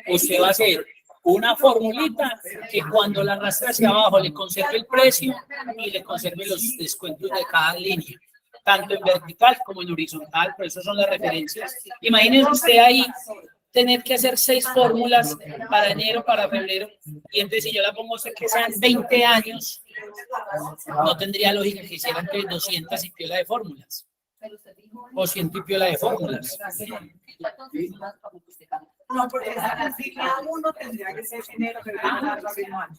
usted va a hacer una formulita que cuando la arrastre hacia abajo le conserve el precio y le conserve los descuentos de cada línea, tanto en vertical como en horizontal, por eso son las referencias. Imagínense usted ahí tener que hacer 6 fórmulas para enero, para febrero, y entonces si yo la pongo que sean 20 años, no tendría lógica que hicieran 200 y piola de fórmulas, o 100 y piola de fórmulas. No, porque la sigla 1 tendría que ser enero, febrero, marzo, abril, mayo.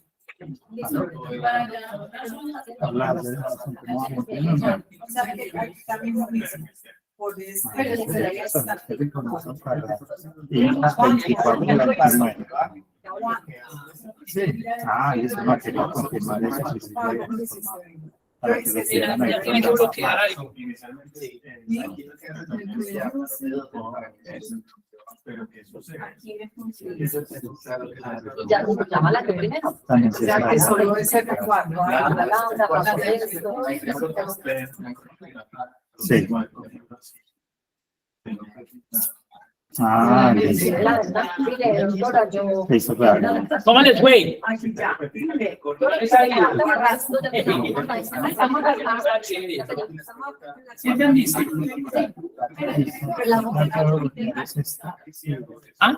O sea, que también lo mismo. Por eso. Eso no quería confirmar eso. Para que lo quieran ahí. Ya tienen que bloquear algo. Ya llama la que primero. O sea, que solo es el cuarto. Sí. Eso claro. ¿Cómo les fue? ¿Sí entendiste? ¿Ah?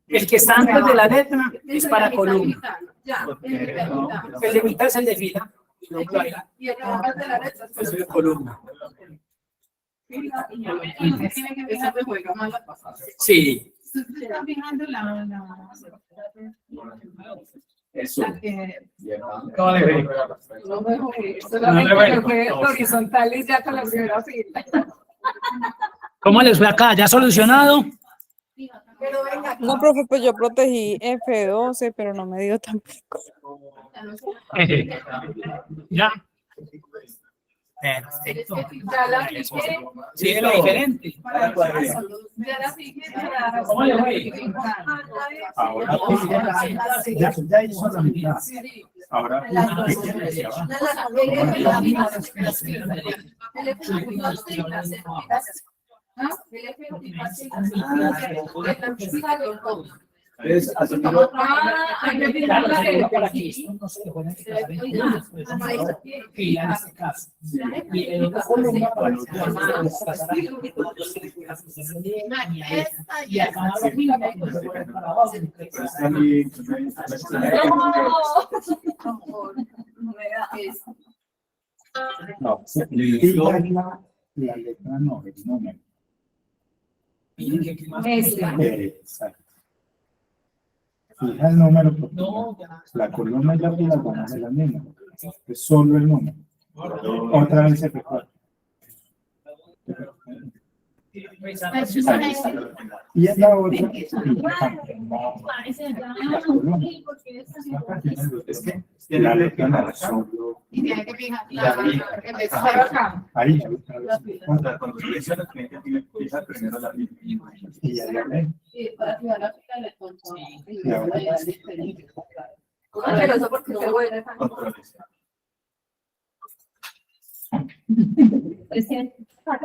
El que está antes de la letra es para columna. El de mitad es el de fila. Y el de la letra Es de columna. Eso te juega mal la pasada. Sí. Están fijando Eso. No me jodí. Solamente fue horizontales ya con la primera fila. ¿Cómo les fue acá? ¿Ya solucionado? Pero venga, No, profe, pues yo protegí F12, pero no me dio tampoco. Ya. Perfecto. Ya la fijé. Sí, es lo diferente. Ya la fijé para. ¿Cómo le fue? Ahora ya hizo la mitad. Ahora, Es así mismo. Por aquí, no se le pueden expresar en columnas, pues, fila en este caso. Y en otra columna para los y acá la fila no se puede para abajo. Pero es que a mí, no, fija la letra no, el número. Exacto. Fija el número, porque la columna y la fila van a ser las mismas. Es solo el número. Otra vez se recuerda. Y en la otra, es que la letra no es solo. Ahí, Cuando se menciona, tiene que fijar primero la línea. y ya la ven. Pero eso porque se vuelve. Otra vez.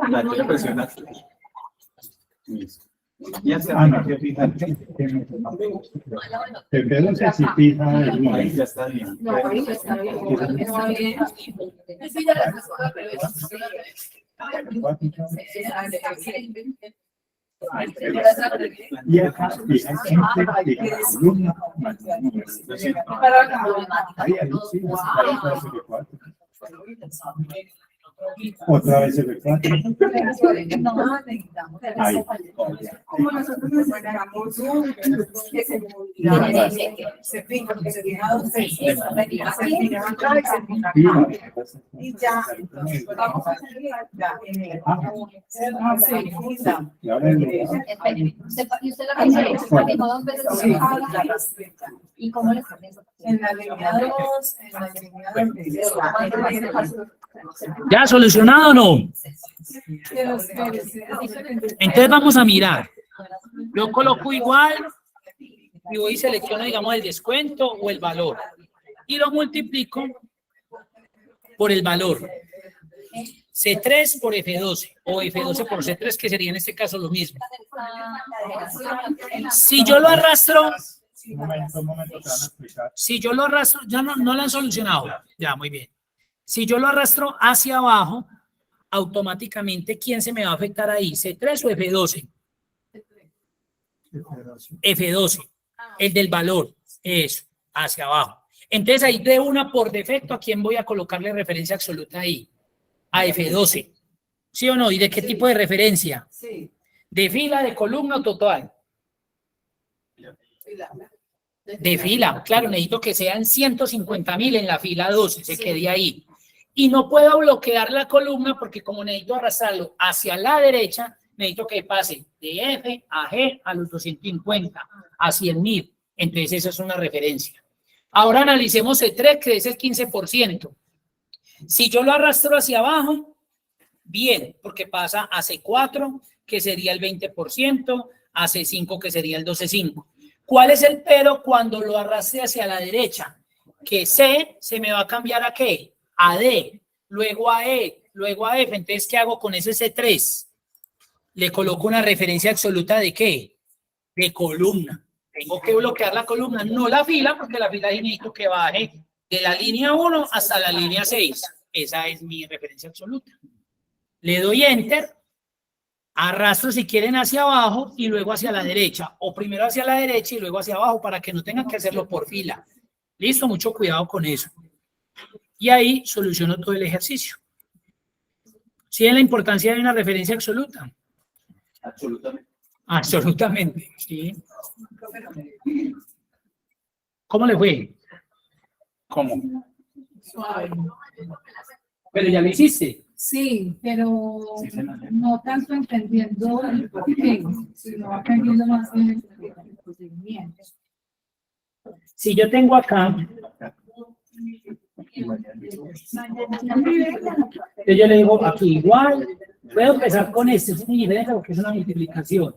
La que presiona. Ya se No, que fijar. pero se si fija el Ahí número. ya está bien. No, ahí está bien. Está bien. Sí, ya las cosas al revés. Y acá fija siempre la columna más el número. Ahí, sí, otra vez se recuerda. Ahí. Como nosotros nos manejamos que se se fija, que se fija dos veces, se fija acá y se fija acá. Y ya, vamos a salir ya. Y ahora el ¿Y usted la fijó dos veces? ¿Y cómo le está haciendo? En la línea 2, en la línea 2. ¿Ya solucionado o no? Entonces vamos a mirar. Yo coloco igual y voy y selecciono, digamos, el descuento o el valor. Y lo multiplico por el valor. C3 por F12 o F12 por C3, que sería en este caso lo mismo. Si yo lo arrastro, un momento, te van a explicar. si yo lo arrastro, ya no lo han solucionado. Ya, muy bien. Si yo lo arrastro hacia abajo, automáticamente, ¿quién se me va a afectar ahí? ¿C3 o F12? F12, el del valor, eso, hacia abajo. Entonces ahí de una por defecto, ¿a quién voy a colocarle referencia absoluta ahí? A F12, ¿sí o no? ¿Y de qué tipo de referencia? Sí. ¿De fila, de columna o total? De fila, claro, necesito que sean 150.000 en la fila 12, se quede ahí. Y no puedo bloquear la columna porque como necesito arrastrarlo hacia la derecha, necesito que pase de F a G a los 250, a 100.000. Entonces esa es una referencia. Ahora analicemos C3, que es el 15%. Si yo lo arrastro hacia abajo, bien, porque pasa a C4, que sería el 20%, a C5, que sería el 12,5. ¿Cuál es el pero cuando lo arrastre hacia la derecha? Que C se me va a cambiar a ¿qué? A D, luego a E, luego a F. Entonces, ¿qué hago con ese C3? Le coloco una referencia absoluta ¿de qué? De columna. Tengo que bloquear la columna, no la fila, porque la fila necesito que baje de la línea 1 hasta la línea 6. Esa es mi referencia absoluta. Le doy Enter. Arrastro si quieren hacia abajo y luego hacia la derecha, o primero hacia la derecha y luego hacia abajo para que no tengan que hacerlo por fila. Listo, mucho cuidado con eso. Y ahí soluciono todo el ejercicio. ¿Sí es la importancia de una referencia absoluta? Absolutamente. Absolutamente, sí. ¿Cómo le fue? ¿Cómo? Suave. Pero ya lo hiciste. Sí, pero no tanto entendiendo el porqué, sino aprendiendo más bien el procedimiento. Si yo tengo acá, yo le digo aquí igual, puedo empezar con este, es muy diferente porque es una multiplicación.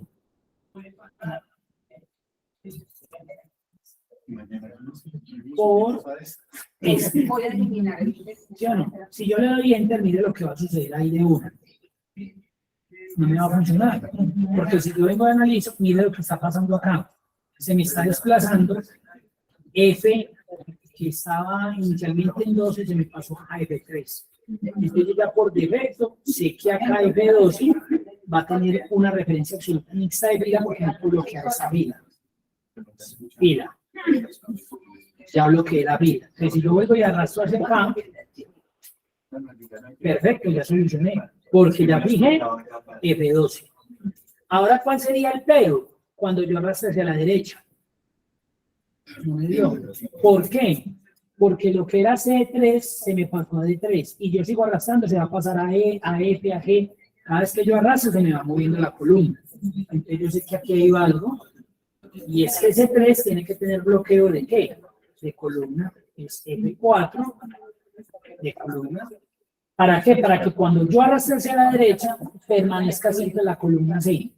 por este. Voy a eliminar el ¿Sí o no? Si yo le doy enter, mire lo que va a suceder ahí de una. No me va a funcionar. Porque si yo vengo a analizar, mire lo que está pasando acá. Se me está desplazando F, que estaba inicialmente en 12, se me pasó a F3. Entonces ya por defecto, sé que acá F12 va a tener una referencia absoluta mixta de fila porque no bloquea esa fila. Fila. Ya bloqueé la fila. Entonces si yo vuelvo y arrastro hacia acá, perfecto, ya solucioné. Porque ya fijé F12. Ahora, ¿cuál sería el pero? Cuando yo arrastro hacia la derecha. No me dio. ¿Por qué? Porque lo que era C3 se me pasó a D3 y yo sigo arrastrando, se va a pasar a E, a F, a G. Cada vez que yo arrastro se me va moviendo la columna. Entonces yo sé que aquí hay algo y es que C3 tiene que tener bloqueo de ¿qué? De columna, es F4 de columna. ¿Para qué? Para que cuando yo arrastre hacia la derecha permanezca siempre la columna C.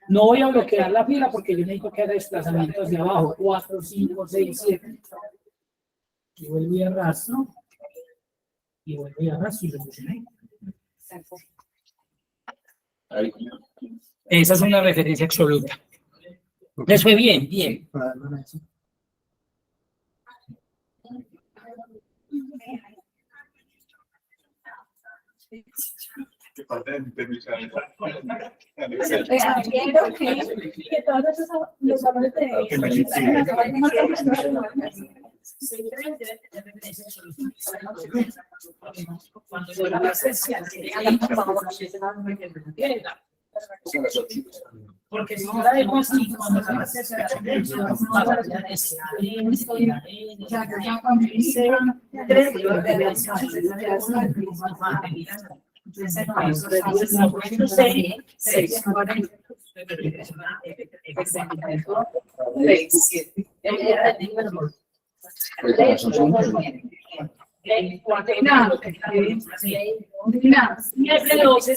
No voy a bloquear la fila porque yo necesito que haga desplazamiento hacia abajo, 4, 5, 6, 7. Y vuelvo y arrastro. Y vuelvo y arrastro y solucioné. Esa es una referencia absoluta. ¿Les fue bien? Bien. Entiendo que todos los valores Cuando yo la presencia, porque si yo la dejo así, cuando la presencia la derecha, va a variar ese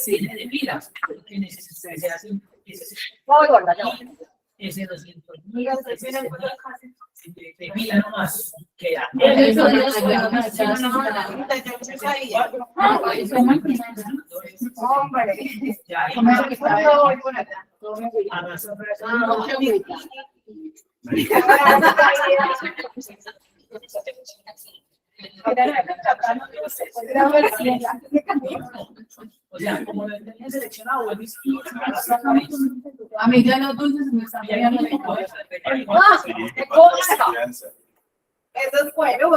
tiene de pilas, que necesita así. Ese 200 de pila nomás. Queda. O sea, como lo tenía seleccionado, a mí ya los dulces me están pegando. Eso es bueno,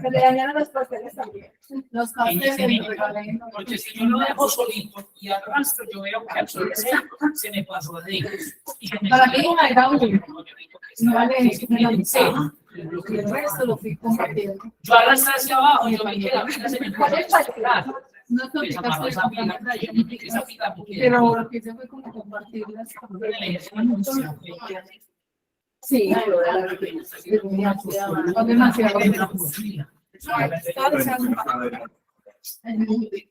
se le dañaron los pasteles también. Los pasteles me regalé. porque si yo lo dejo solito y arrastro, yo veo que al sol se me pasó a ellos. Para mí no era uno. No vale, el resto lo fui compartiendo. Yo arrastro hacia abajo, yo vi que la fila se me pasó a No es esa fila, pero lo que hice fue como compartirlas. Sí, demasiado.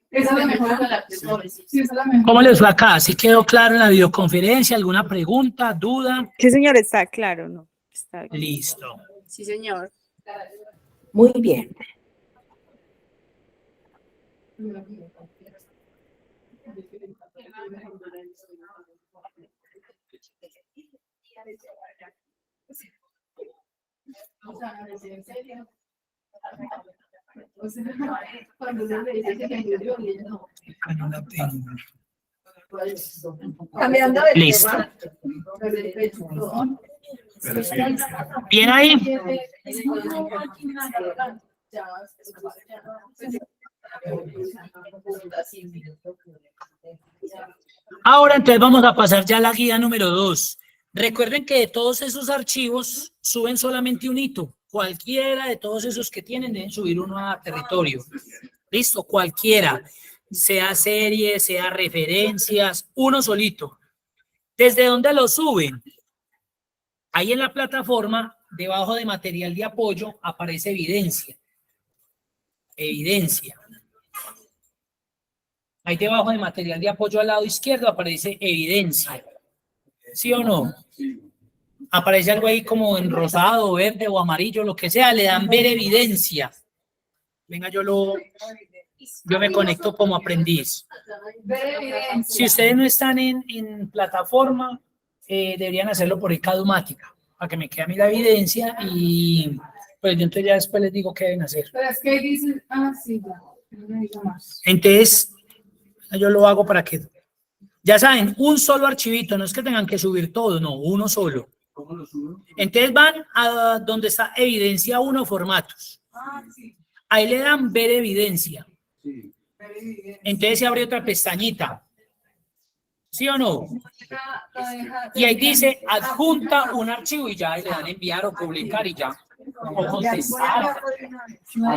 Esa es la mejor de las mejores. Sí, esa es la mejor. ¿Cómo les fue acá? ¿Sí quedó claro en la videoconferencia? ¿Alguna pregunta, duda? Sí, señor, está claro, ¿no? Está bien. Listo. Sí, señor. Muy bien. Cambiando de Listo. tema. ¿Bien ahí? Ahora entonces vamos a pasar ya a la guía número 2. Recuerden que de todos esos archivos suben solamente un hito. Cualquiera de todos esos que tienen deben subir uno a territorio. Listo, cualquiera. Sea serie, sea referencias, uno solito. ¿Desde dónde lo suben? Ahí en la plataforma, debajo de material de apoyo, aparece evidencia. Evidencia. Ahí debajo de material de apoyo al lado izquierdo aparece evidencia. ¿Sí o no? aparece algo ahí como en rosado, verde o amarillo, lo que sea, le dan ver evidencia. Venga, yo me conecto como aprendiz. Si ustedes no están en plataforma, deberían hacerlo por Cadumática, para que me quede a mí la evidencia y pues yo entonces ya después les digo qué deben hacer. Pero es que dicen, sí, ya, no me diga más. Entonces, yo lo hago para que, ya saben, un solo archivito, no es que tengan que subir todo, no, uno solo. ¿Cómo lo subo? Entonces van a donde está evidencia 1, formatos. Sí. Ahí le dan ver evidencia. Sí. Entonces se abre otra pestañita. ¿Sí o no? Y ahí dice adjunta un archivo y ya ahí le dan enviar o publicar y ya. O contestar. No,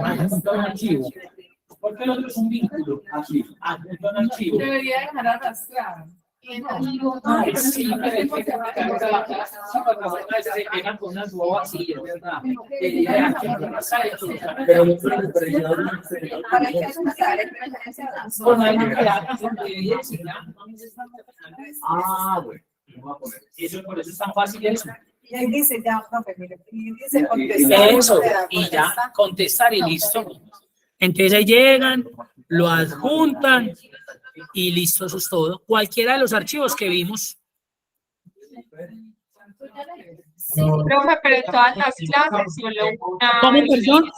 adjunta un archivo. Porque el otro es un vínculo. Aquí. Adjunta un archivo. Debería dejar arrastrar. Sí, pero con unas bobas así, ¿verdad? Bueno. Eso, por eso es tan fácil eso. Y ahí dice ya, profe, mire, y dice contestar. Eso, y ya contestar y listo. Entonces ahí llegan, lo adjuntan y listo, eso es todo. Cualquiera de los archivos que vimos. Sí, profe, pero de todas las clases, solo una. ¿Cómo, perdón?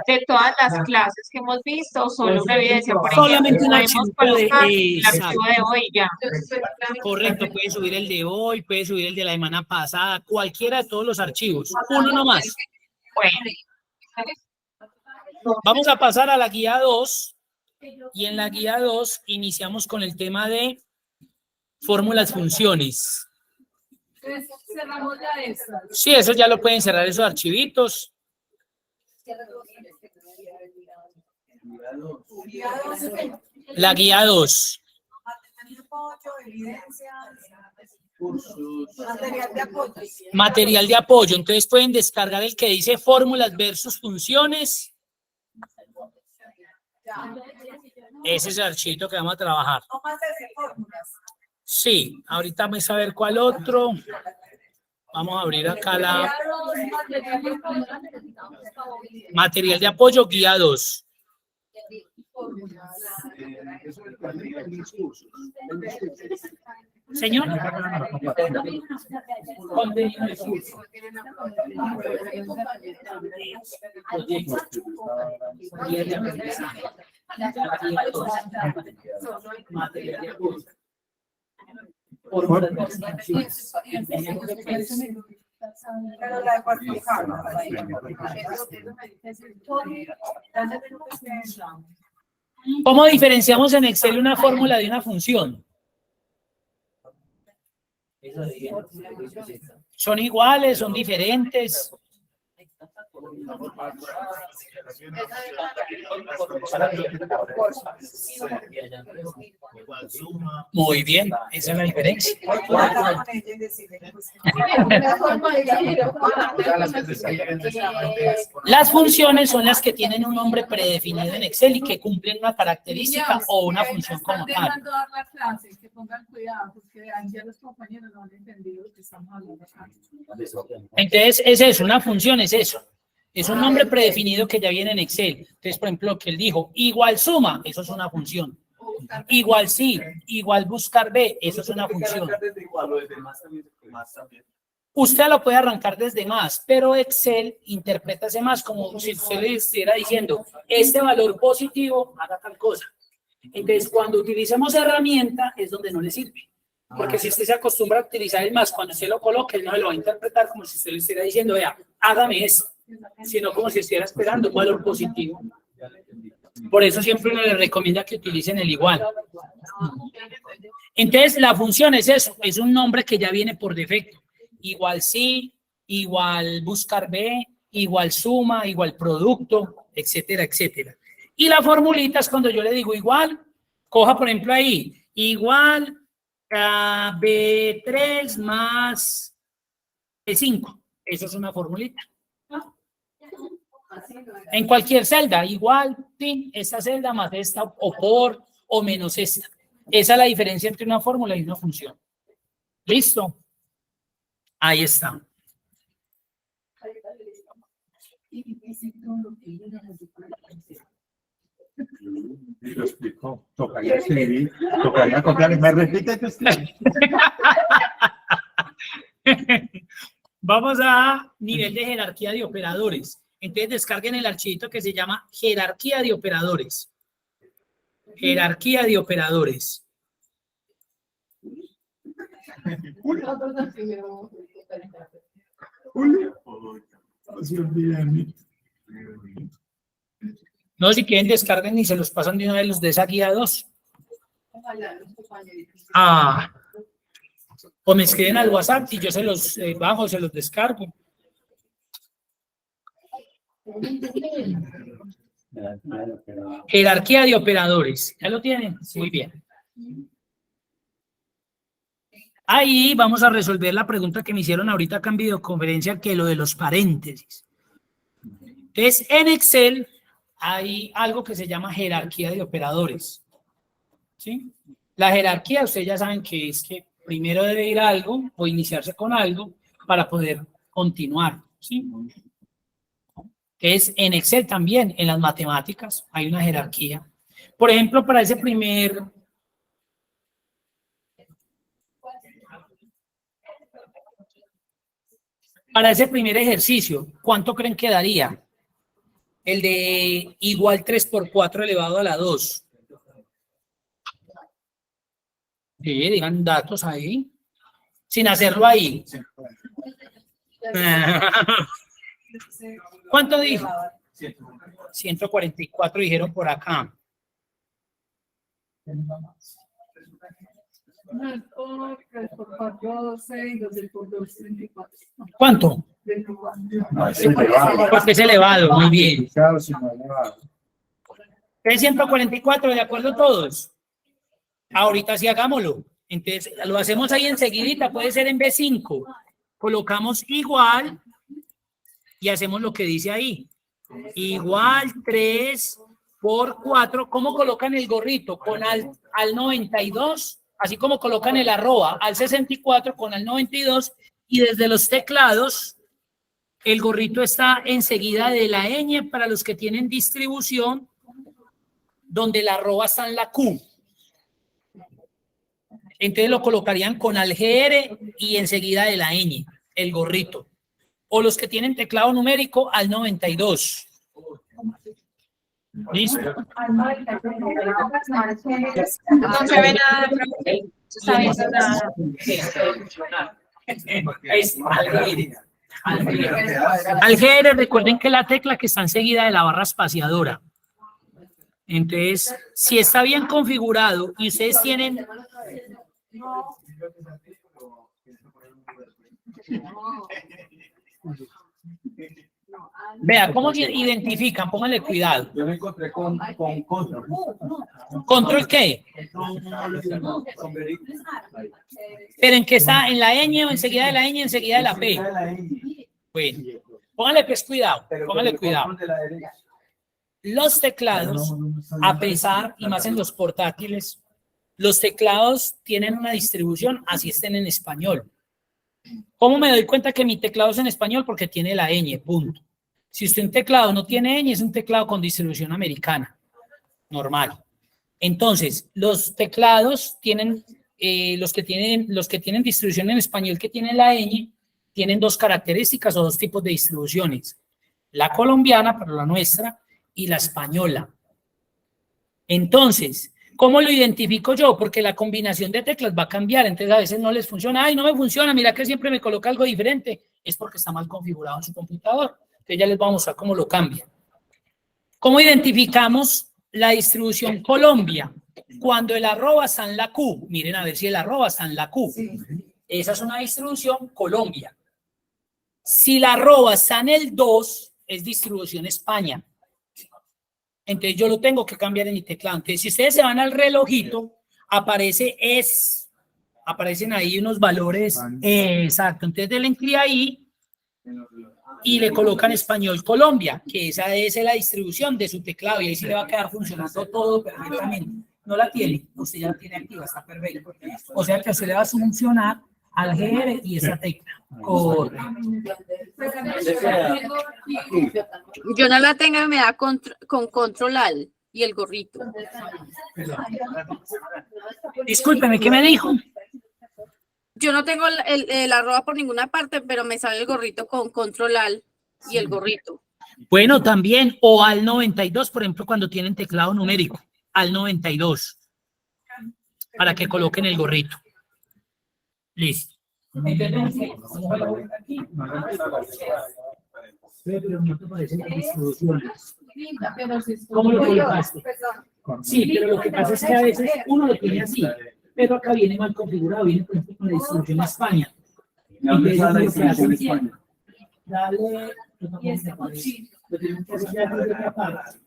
De todas las clases que hemos visto, solo una evidencia. Por Solamente un ejemplo, archivo podemos colocar de- el archivo de hoy ya. Correcto, puede subir el de hoy, puede subir el de la semana pasada, cualquiera de todos los archivos. Uno nomás. Bueno, Vamos a pasar a la guía 2 y en la guía 2 iniciamos con el tema de fórmulas, funciones. Entonces, cerramos ya esta. Sí, eso ya lo pueden cerrar esos archivitos. La guía 2. Material de apoyo. Material de apoyo. Entonces pueden descargar el que dice fórmulas versus funciones. Ese es el archivito que vamos a trabajar. No más de fórmulas. Sí, ahorita vamos a ver cuál otro. Vamos a abrir acá la material de apoyo, guía 2. Señor. Contenido de curso. Material de apoyo. Pero la de cuartificar. ¿Cómo diferenciamos en Excel una fórmula de una función? ¿Son iguales? ¿Son diferentes? Muy bien, esa es la diferencia. Las funciones son las que tienen un nombre predefinido en Excel y que cumplen una característica o una función como tal. Que pongan cuidado, porque ya los compañeros no han entendido lo que estamos hablando acá. Entonces, es eso, una función es eso. Es un nombre predefinido que ya viene en Excel. Entonces, por ejemplo, que él dijo, igual suma, eso es una función. Igual sí, igual buscar B, eso es una función. Usted lo puede arrancar desde más, pero Excel interpreta ese más como si usted le estuviera diciendo, este valor positivo haga tal cosa. Entonces, cuando utilicemos herramienta es donde no le sirve. Porque si usted se acostumbra a utilizar el más, cuando usted lo coloque, él no se lo va a interpretar como si usted le estuviera diciendo, vea, hágame eso, sino como si estuviera esperando un valor positivo. Por eso siempre uno le recomienda que utilicen el igual. Entonces, la función es eso, es un nombre que ya viene por defecto. Igual sí, igual buscar B, igual suma, igual producto, etcétera, etcétera. Y la formulita es cuando yo le digo igual, coja por ejemplo ahí, igual a B3 más B5. Eso es una formulita. En cualquier celda, igual, sí, esta celda más esta, o por, o menos esta. Esa es la diferencia entre una fórmula y una función. ¿Listo? Ahí está. Y lo explicó. Tocaría escribir, tocaría copiar. ¿Me repite que escribir? Vamos a nivel de jerarquía de operadores. Entonces descarguen el archivito que se llama jerarquía de operadores. Jerarquía de operadores. No, si quieren descarguen y se los pasan de una vez los de esa guía 2. Ah, o me escriben al WhatsApp y yo se los bajo, se los descargo. Jerarquía de operadores. ¿Ya lo tienen? Muy bien. Ahí vamos a resolver la pregunta que me hicieron ahorita acá en videoconferencia, que lo de los paréntesis. Entonces, en Excel hay algo que se llama jerarquía de operadores. ¿Sí? La jerarquía, ustedes ya saben que es que primero debe ir algo o iniciarse con algo para poder continuar. ¿Sí? Es en Excel también, en las matemáticas, hay una jerarquía. Por ejemplo, para ese primer... Para ese primer ejercicio, ¿cuánto creen que daría? El de igual 3 por 4 elevado a la 2. Sí, digan datos ahí. Sin hacerlo ahí. ¿Cuánto dijo? 144 dijeron por acá. ¿Cuánto? Porque es elevado, muy bien. ¿Es 144 de acuerdo todos? Ahorita sí hagámoslo. Entonces lo hacemos ahí enseguidita, puede ser en B5. Colocamos igual y hacemos lo que dice ahí. Igual 3 por 4. ¿Cómo colocan el gorrito? Con al 92, así como colocan el arroba al 64 con al 92, y desde los teclados el gorrito está enseguida de la ñ para los que tienen distribución, donde la arroba está en la Q. Entonces lo colocarían con al GR y enseguida de la ñ, el gorrito. O los que tienen teclado numérico al 92. ¿Listo? No se ve nada, profe. No se está viendo nada. Es al GR, recuerden que la tecla que está enseguida de la barra espaciadora. Entonces, si está bien configurado y ustedes tienen... Vea, ¿cómo identifican? Pónganle cuidado. Yo me encontré con control. ¿Control qué? Pero en que está en la ñ o enseguida de la ñ, enseguida de la P. Bueno, pónganle pues cuidado, pónganle cuidado. Los teclados, a pesar, y más en los portátiles, los teclados tienen una distribución, así estén en español. ¿Cómo me doy cuenta que mi teclado es en español? Porque tiene la ñ, punto. Si usted un teclado no tiene ñ, es un teclado con distribución americana, normal. Entonces, los teclados tienen, los que tienen distribución en español que tienen la ñ, tienen dos características o dos tipos de distribuciones. La colombiana, para la nuestra, y la española. Entonces, ¿cómo lo identifico yo? Porque la combinación de teclas va a cambiar, entonces a veces no les funciona. Ay, no me funciona, mira que siempre me coloca algo diferente. Es porque está mal configurado en su computador. Entonces ya les voy a mostrar cómo lo cambia. ¿Cómo identificamos la distribución Colombia? Cuando el arroba está en la Q. Miren a ver si el arroba está en la Q. Esa es una distribución Colombia. Si la arroba está en el 2, es distribución España. Entonces yo lo tengo que cambiar en mi teclado. Entonces si ustedes se van al relojito, aparecen ahí unos valores. Exacto. Entonces denle clic ahí y le colocan español Colombia, que esa es la distribución de su teclado y ahí sí le va a quedar funcionando todo perfectamente. No la tiene, usted ya la tiene activa, está perfecto. O sea que a usted le va a funcionar al GR y esa tecla. Correcto. Yo no la tengo y me da con control al y el gorrito. Discúlpeme, ¿qué me dijo? Yo no tengo el arroba por ninguna parte, pero me sale el gorrito con control al y el gorrito. Bueno, también, o al 92, por ejemplo, cuando tienen teclado numérico, al 92, para que coloquen el gorrito. Listo. ¿Cómo lo colocaste? Sí, pero lo que pasa es que a veces uno lo tiene así, pero acá viene mal configurado, viene por ejemplo con la distribución España. ¿Dónde está la distribución en España? Dale, lo tenemos que hacer ya desde otra parte.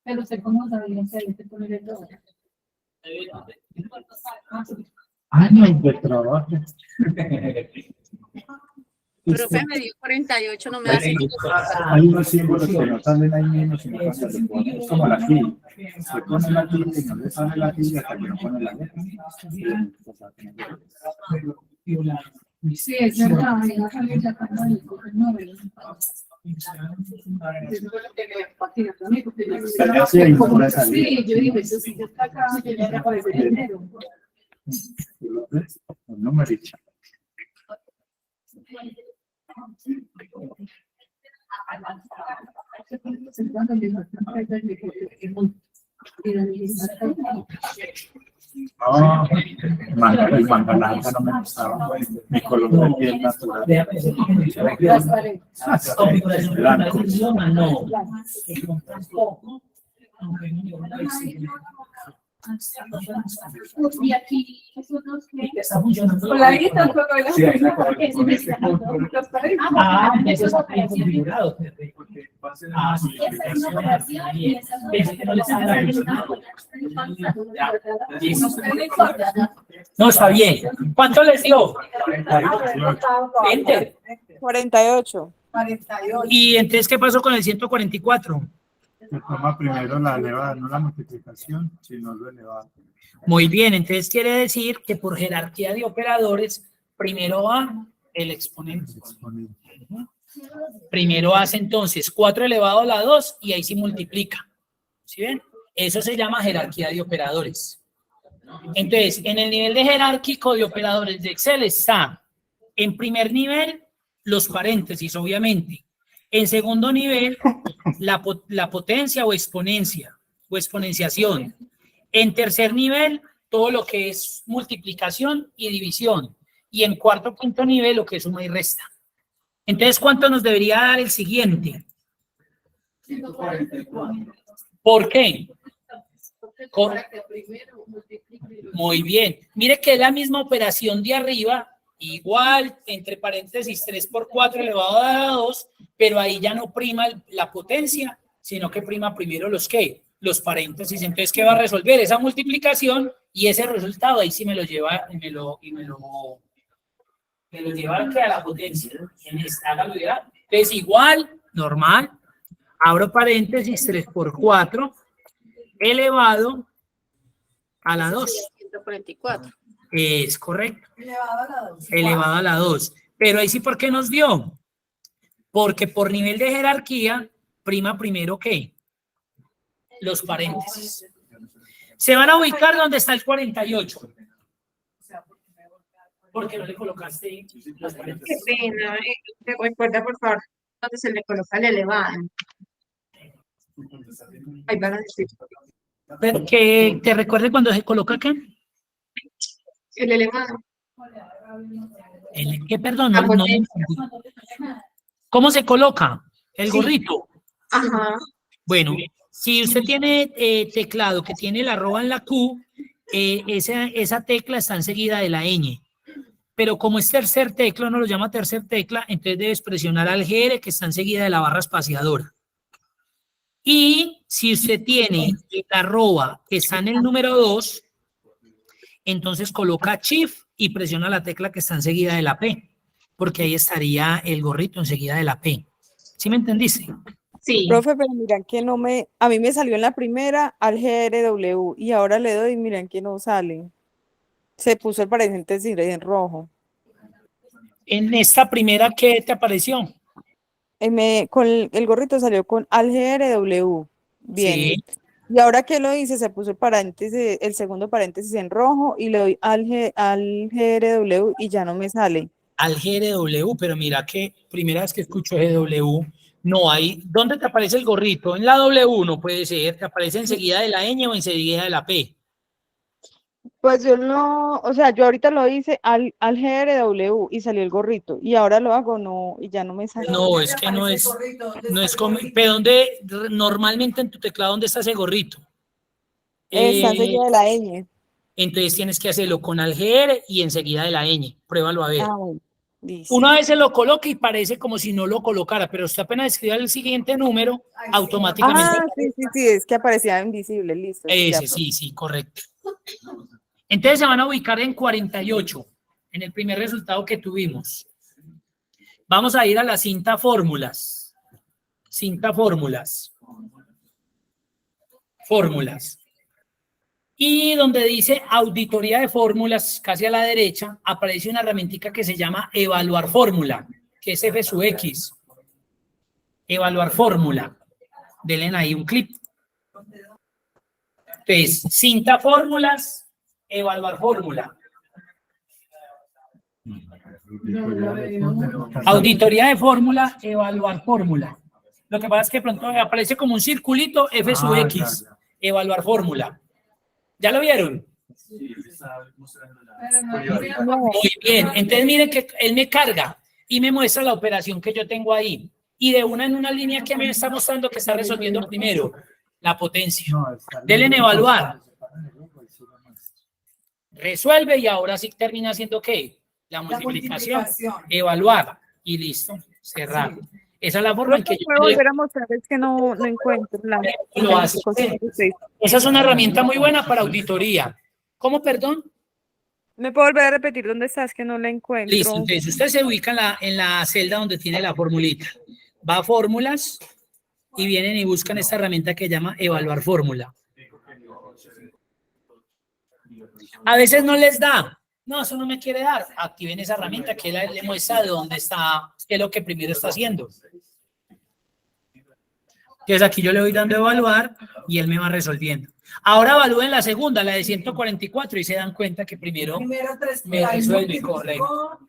Pero usted cómo sabía que te poner el dólar. Años de trabajo. Profe me dio 48, no me da Hay unos símbolos que no salen ahí mismo, sino cuando se ponen, es como la tilde. Se pone la tilde y no le sale la tilde hasta que no pone la letra. Sí, es verdad, ahí no sale ya tan bonito, no veo. Sí, yo dije, eso sí, ya está acá, que ya aparece el dinero. No me dicho. No, el manga naranja no me gustaba. Mi color de piel natural. Blanco. Y aquí, nosotros que Está funcionando. Sí, hay una corrección. Eso está bien configurado. Ah, sí, bien. Pensé que no le estaba funcionando. No, está bien. ¿Cuánto les dio? 20. 48. 48. ¿Y entonces qué pasó con el 144? Se toma primero la elevada, no la multiplicación, sino lo elevado. Muy bien, entonces quiere decir que por jerarquía de operadores, primero va el exponente. Primero hace entonces 4 elevado a la 2 y ahí sí multiplica. ¿Sí ven? Eso se llama jerarquía de operadores. Entonces, en el nivel de jerárquico de operadores de Excel está, en primer nivel, los paréntesis, obviamente. En segundo nivel, la potencia o exponenciación. En tercer nivel, todo lo que es multiplicación y división. Y en cuarto, quinto nivel, lo que es suma y resta. Entonces, ¿cuánto nos debería dar el siguiente? 144. ¿Por qué? Muy bien. Mire que es la misma operación de arriba, igual, entre paréntesis 3 por 4 elevado a la 2, pero ahí ya no prima la potencia, sino que prima primero los los paréntesis. Entonces, ¿qué va a resolver? Esa multiplicación y ese resultado, ahí sí me lo lleva me lo lleva a la potencia. Entonces, igual, normal, abro paréntesis 3 por 4 elevado a la 2. 144. Es correcto. Elevado a la 2. Elevado a la 2. Pero ahí sí, ¿por qué nos dio? Porque por nivel de jerarquía, prima primero ¿qué? Los paréntesis. Se van a ubicar donde está el 48. ¿Por qué no le colocaste los Qué paréntesis? pena. Recuerda, por favor, donde se le coloca el elevado. Ahí van a decir. Que te recuerde cuando se coloca ¿qué? El elevado. ¿Qué? Perdón, no. ¿Cómo se coloca? El Sí. gorrito. Ajá. Bueno, si usted tiene teclado que tiene la arroba en la Q, esa tecla está enseguida de la ñ. Pero como es tercer tecla, uno lo llama tercer tecla, entonces debes presionar al GR que está enseguida de la barra espaciadora. Y si usted tiene la arroba que está en el número 2, entonces coloca Shift y presiona la tecla que está enseguida de la P, porque ahí estaría el gorrito enseguida de la P. ¿Sí me entendiste? Sí, Profe, pero miran que no a mí me salió en la primera al GRW y ahora le doy y miran que no sale. Se puso el paréntesis en rojo. En esta primera, ¿qué te apareció? Con el gorrito salió con al GRW. Bien. Sí. Y ahora que lo hice, se puso el paréntesis, el segundo paréntesis en rojo y le doy al GRW y ya no me sale. Al GRW, pero mira que primera vez que escucho GW, no hay. ¿Dónde te aparece el gorrito? En la W no puede ser, te aparece enseguida de la ñ o enseguida de la P. Pues yo no, o sea, yo ahorita lo hice al GRW y salió el gorrito y ahora lo hago no y ya no me sale. No, es que no es, como, pero ¿dónde, normalmente en tu teclado, dónde está ese gorrito? Está enseguida de la ñ. Entonces tienes que hacerlo con al GR y enseguida de la ñ. Pruébalo a ver. Ah, bueno, listo. Una vez se lo coloca y parece como si no lo colocara, pero usted apenas escriba el siguiente número, automáticamente. Ah, sí, es que aparecía invisible, listo. Ese, sí, correcto. Entonces se van a ubicar en 48, en el primer resultado que tuvimos. Vamos a ir a la cinta fórmulas. Cinta fórmulas. Fórmulas. Y donde dice auditoría de fórmulas, casi a la derecha, aparece una herramientica que se llama evaluar fórmula, que es F sub X. Evaluar fórmula. Denle ahí un clic. Entonces, cinta fórmulas, evaluar fórmula. Auditoría de fórmula, evaluar fórmula. Lo que pasa es que de pronto aparece como un circulito F sub X, evaluar fórmula. ¿Ya lo vieron? Muy bien, entonces miren que él me carga y me muestra la operación que yo tengo ahí. Y de una en una línea que me está mostrando que está resolviendo primero la potencia. Denle en evaluar. Resuelve y ahora sí termina haciendo ¿qué? La multiplicación. Evaluar y listo, cerrar. Esa es la forma en que yo puedo volver a mostrar, es que no encuentro lo hace. Esa es una herramienta muy buena para auditoría. ¿Cómo, perdón? ¿Me puedo volver a repetir dónde estás? Que no la encuentro. Listo, entonces usted se ubica en la celda donde tiene la formulita. Va a fórmulas y vienen y buscan esta herramienta que llama evaluar fórmula. A veces no les da. No, eso no me quiere dar. Activen esa herramienta que le muestra de dónde está, qué es lo que primero está haciendo. Entonces aquí yo le voy dando a evaluar y él me va resolviendo. Ahora evalúen la segunda, la de 144, y se dan cuenta que primero me resuelve, correcto.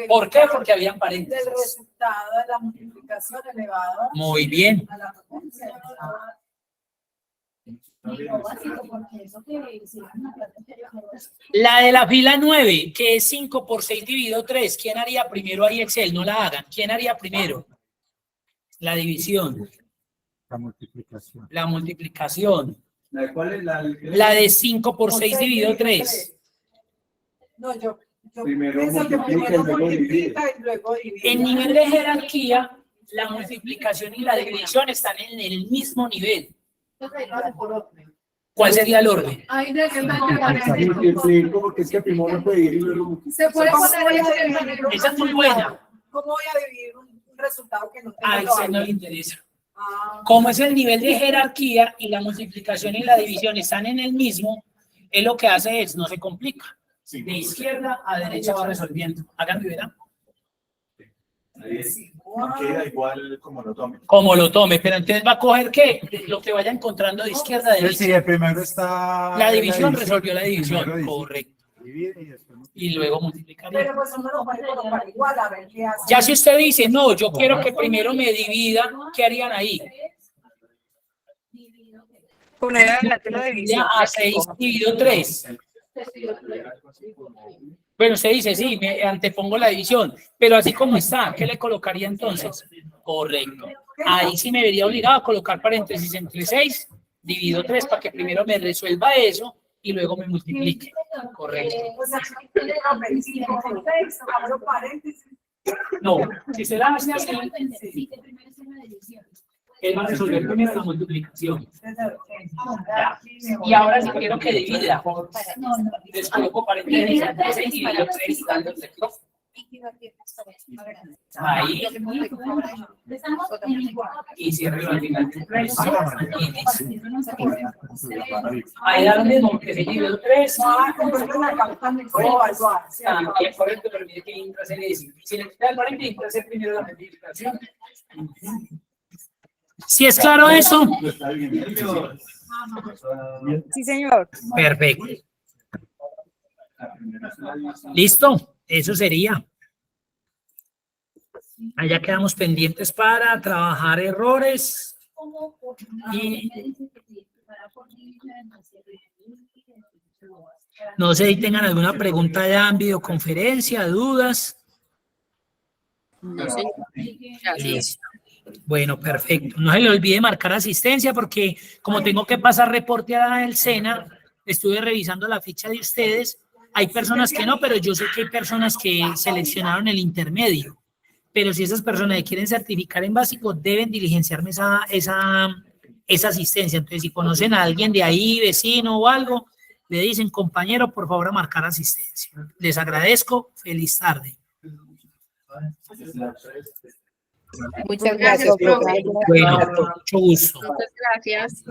¿Por qué? Porque habían paréntesis. El resultado de la multiplicación elevado. Muy bien. A la potencia. La de la fila 9, que es 5 por 6 dividido 3. ¿Quién haría primero ahí Excel? No la hagan. ¿Quién haría primero? La división. La multiplicación. La multiplicación. ¿Cuál es la? La de 5 por 6 dividido 3. No, yo Primero pienso que multiplica y luego multiplica y luego divide. En nivel de jerarquía, la multiplicación y la división están en el mismo nivel. ¿Cuál sería el orden? Porque es que primero no puede dividir y luego Se puede poner Esa es muy buena. ¿Cómo voy a dividir un resultado que no tengo? A Excel no le interesa. Como es el nivel de jerarquía y la multiplicación y la división están en el mismo, él lo que hace es, no se complica. De izquierda a derecha va resolviendo. Hagan verán. queda igual como lo tome. Como lo tome, pero entonces va a coger ¿qué? Lo que vaya encontrando de izquierda a derecha. Sí, el primero está... La división resolvió la división, Primero dice, correcto. divide y después multiplica. Y luego multiplicaría. Pero pues uno lo puede colocar igual a ver qué hace. Ya si usted dice, no, yo quiero que primero me divida, ¿qué harían ahí? Poner adelante la división. A 6 dividido 3. Bueno, usted dice, sí, me antepongo la división, pero así como está, ¿qué le colocaría entonces? Correcto. Ahí sí me vería obligado a colocar paréntesis entre 6, divido 3 para que primero me resuelva eso y luego me multiplique. Correcto. No, si se la hace así, él va a resolver primero la multiplicación. Ya. Y ahora si quiero que divida, les coloco paréntesis entre 6 y 3 dándole cross. Ahí. Y cierre al final del 3. Ahí da lo mismo, que se lleve el 3. Es correcto, pero mire que intraserie es. Si le quita el 40, intraserie primero la multiplicación. ¿Sí es claro eso? Sí, señor. Perfecto. ¿Listo? Eso sería. Allá quedamos pendientes para trabajar errores. Y no sé si tengan alguna pregunta ya en videoconferencia, dudas. No sé. Gracias. Listo. Bueno, perfecto. No se le olvide marcar asistencia porque como tengo que pasar reporte a el SENA, estuve revisando la ficha de ustedes. Hay personas que no, pero yo sé que hay personas que seleccionaron el intermedio. Pero si esas personas que quieren certificar en básico, deben diligenciarme esa asistencia. Entonces, si conocen a alguien de ahí, vecino o algo, le dicen, compañero, por favor, a marcar asistencia. Les agradezco. Feliz tarde. Muchas gracias, profe. Bueno, con mucho gusto. Muchas gracias.